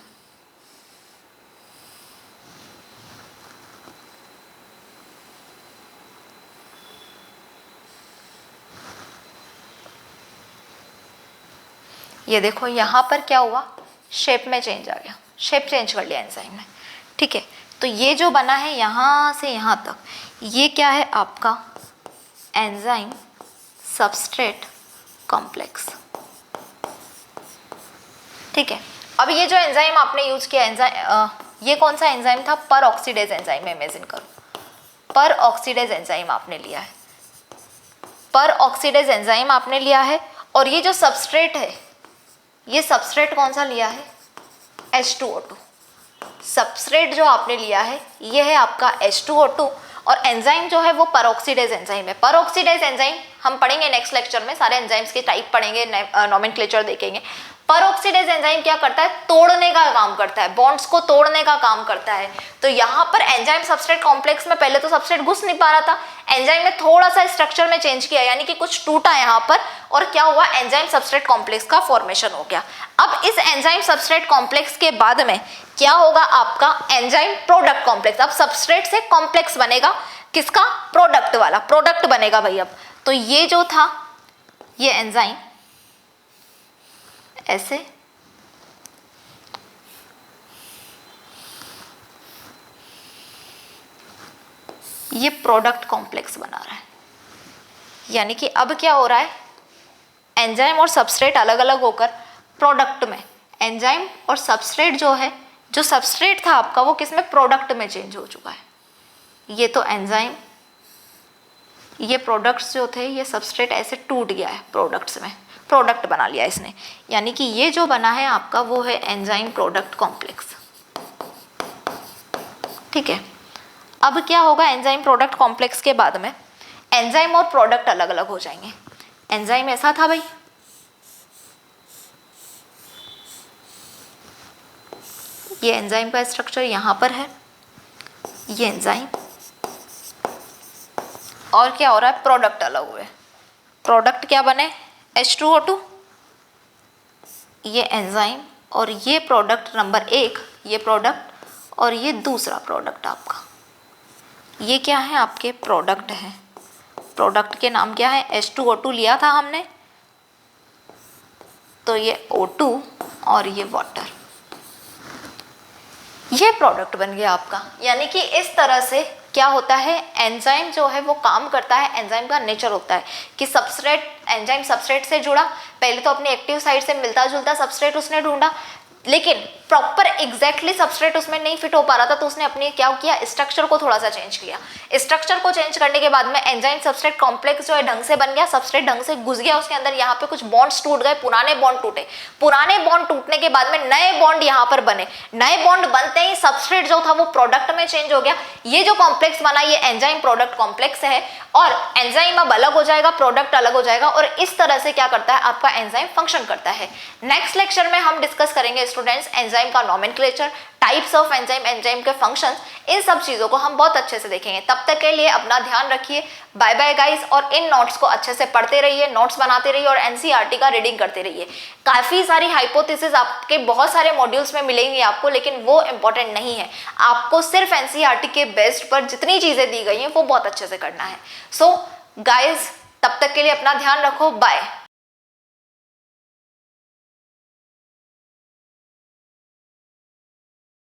ये देखो यहाँ पर क्या हुआ, शेप में चेंज आ गया, शेप चेंज कर लिया एंजाइम ने, ठीक है। तो ये जो बना है यहाँ से यहाँ तक, ये क्या है आपका एंजाइम सबस्ट्रेट कॉम्प्लेक्स, ठीक है। अब ये जो एंजाइम आपने यूज किया, एंजाइम ये कौन सा एंजाइम था, पर ऑक्सीडेज एंजाइम, इमेजिन करो पर ऑक्सीडेज एंजाइम आपने लिया है, पर ऑक्सीडेज एंजाइम आपने लिया है। और ये जो सबस्ट्रेट है, ये सबस्ट्रेट कौन सा लिया है, H2O2, सबस्ट्रेट जो आपने लिया है ये है आपका H2O2 और एंजाइम जो है वो परऑक्सीडेज एंजाइम है। परऑक्सीडेज एंजाइम हम पढ़ेंगे नेक्स्ट लेक्चर में, सारे एंजाइम्स के टाइप पढ़ेंगे, नोमेनक्लेचर देखेंगे। परऑक्सीडेज एंजाइम क्या करता है, तोड़ने का काम करता है, बॉन्ड्स को तोड़ने का काम करता है। तो यहाँ पर एंजाइम सबस्ट्रेट कॉम्प्लेक्स में पहले तो सबस्ट्रेट घुस नहीं पा रहा था, एंजाइम ने थोड़ा सा स्ट्रक्चर में चेंज किया, यानी कि कुछ टूटा यहाँ पर और क्या हुआ, एंजाइम सबस्ट्रेट कॉम्प्लेक्स का फॉर्मेशन हो गया। अब इस एंजाइम सबस्ट्रेट कॉम्प्लेक्स के बाद में क्या होगा, आपका एंजाइम प्रोडक्ट कॉम्प्लेक्स। अब सबस्ट्रेट से कॉम्प्लेक्स बनेगा किसका, प्रोडक्ट वाला, प्रोडक्ट बनेगा भाई। अब तो ये जो था ये एंजाइम ऐसे ये प्रोडक्ट कॉम्प्लेक्स बना रहा है, यानी कि अब क्या हो रहा है, एंजाइम और सबस्ट्रेट अलग अलग होकर प्रोडक्ट में, एंजाइम और सबस्ट्रेट जो है, जो सबस्ट्रेट था आपका वो किसमें, प्रोडक्ट में चेंज हो चुका है। ये तो एंजाइम, ये प्रोडक्ट्स जो थे ये सबस्ट्रेट ऐसे टूट गया है प्रोडक्ट्स में, प्रोडक्ट बना लिया इसने, यानी कि ये जो बना है आपका वो है एंजाइम प्रोडक्ट कॉम्प्लेक्स। ठीक है, अब क्या होगा, एंजाइम प्रोडक्ट कॉम्प्लेक्स के बाद में एंजाइम और प्रोडक्ट अलग अलग हो जाएंगे। एंजाइम ऐसा था भाई, ये एंजाइम का स्ट्रक्चर यहाँ पर है, ये एंजाइम, और क्या हो रहा है, प्रोडक्ट अलग हुए। प्रोडक्ट क्या बने, H2O2, ये एंजाइम और ये प्रोडक्ट नंबर 1, ये प्रोडक्ट और ये दूसरा प्रोडक्ट आपका, ये क्या है, आपके प्रोडक्ट है। प्रोडक्ट के नाम क्या है, H2O2 लिया था हमने, तो ये O2 और ये वाटर, ये प्रोडक्ट बन गया आपका। यानी कि इस तरह से क्या होता है, एंजाइम जो है वो काम करता है, एंजाइम का नेचर होता है कि सबस्ट्रेट, एंजाइम सबस्ट्रेट से जुड़ा, पहले तो अपनी एक्टिव साइट से मिलता जुलता सबस्ट्रेट उसने ढूंढा, लेकिन प्रॉपर एग्जैक्टली सबस्ट्रेट उसमें नहीं फिट हो पा रहा था, तो उसने अपने क्या किया, स्ट्रक्चर को थोड़ा सा चेंज किया। स्ट्रक्चर को चेंज करने के बाद में एंजाइम सबस्ट्रेट कॉम्प्लेक्स जो है ढंग से बन गया, सबस्ट्रेट ढंग से घुस गया उसके अंदर, यहाँ पे कुछ बॉन्ड्स टूट गए, पुराने बॉन्ड टूटे, पुराने बॉन्ड टूटने के बाद में नए बॉन्ड यहाँ पर बने, नए बॉन्ड बनते ही सबस्ट्रेट जो था वो प्रोडक्ट में चेंज हो गया। ये जो कॉम्प्लेक्स बना ये एंजाइम प्रोडक्ट कॉम्प्लेक्स है, और एंजाइम अब अलग हो जाएगा, प्रोडक्ट अलग हो जाएगा, और इस तरह से क्या करता है आपका एंजाइम फंक्शन करता है। नेक्स्ट लेक्चर में हम डिस्कस करेंगे स्टूडेंट्स एंजाइम का nomenclature, types of enzyme, enzyme के फंक्शंस, इन सब चीजों को हम बहुत अच्छे से देखेंगे। तब तक के लिए अपना ध्यान रखिए, बाय बाय गाइस, और इन नोट्स को अच्छे से पढ़ते रहिए, नोट्स बनाते रहिए और एनसीईआरटी का रीडिंग करते रहिए। काफी सारी हाइपोथेसिस आपके बहुत सारे मॉड्यूल्स में मिलेंगी आपको, लेकिन वो इंपॉर्टेंट नहीं है, आपको सिर्फ एनसीईआरटी के बेस्ड पर जितनी चीजें दी गई हैं वो बहुत अच्छे से करना है। सो गाइस, तब तक के लिए अपना ध्यान रखो, बाय।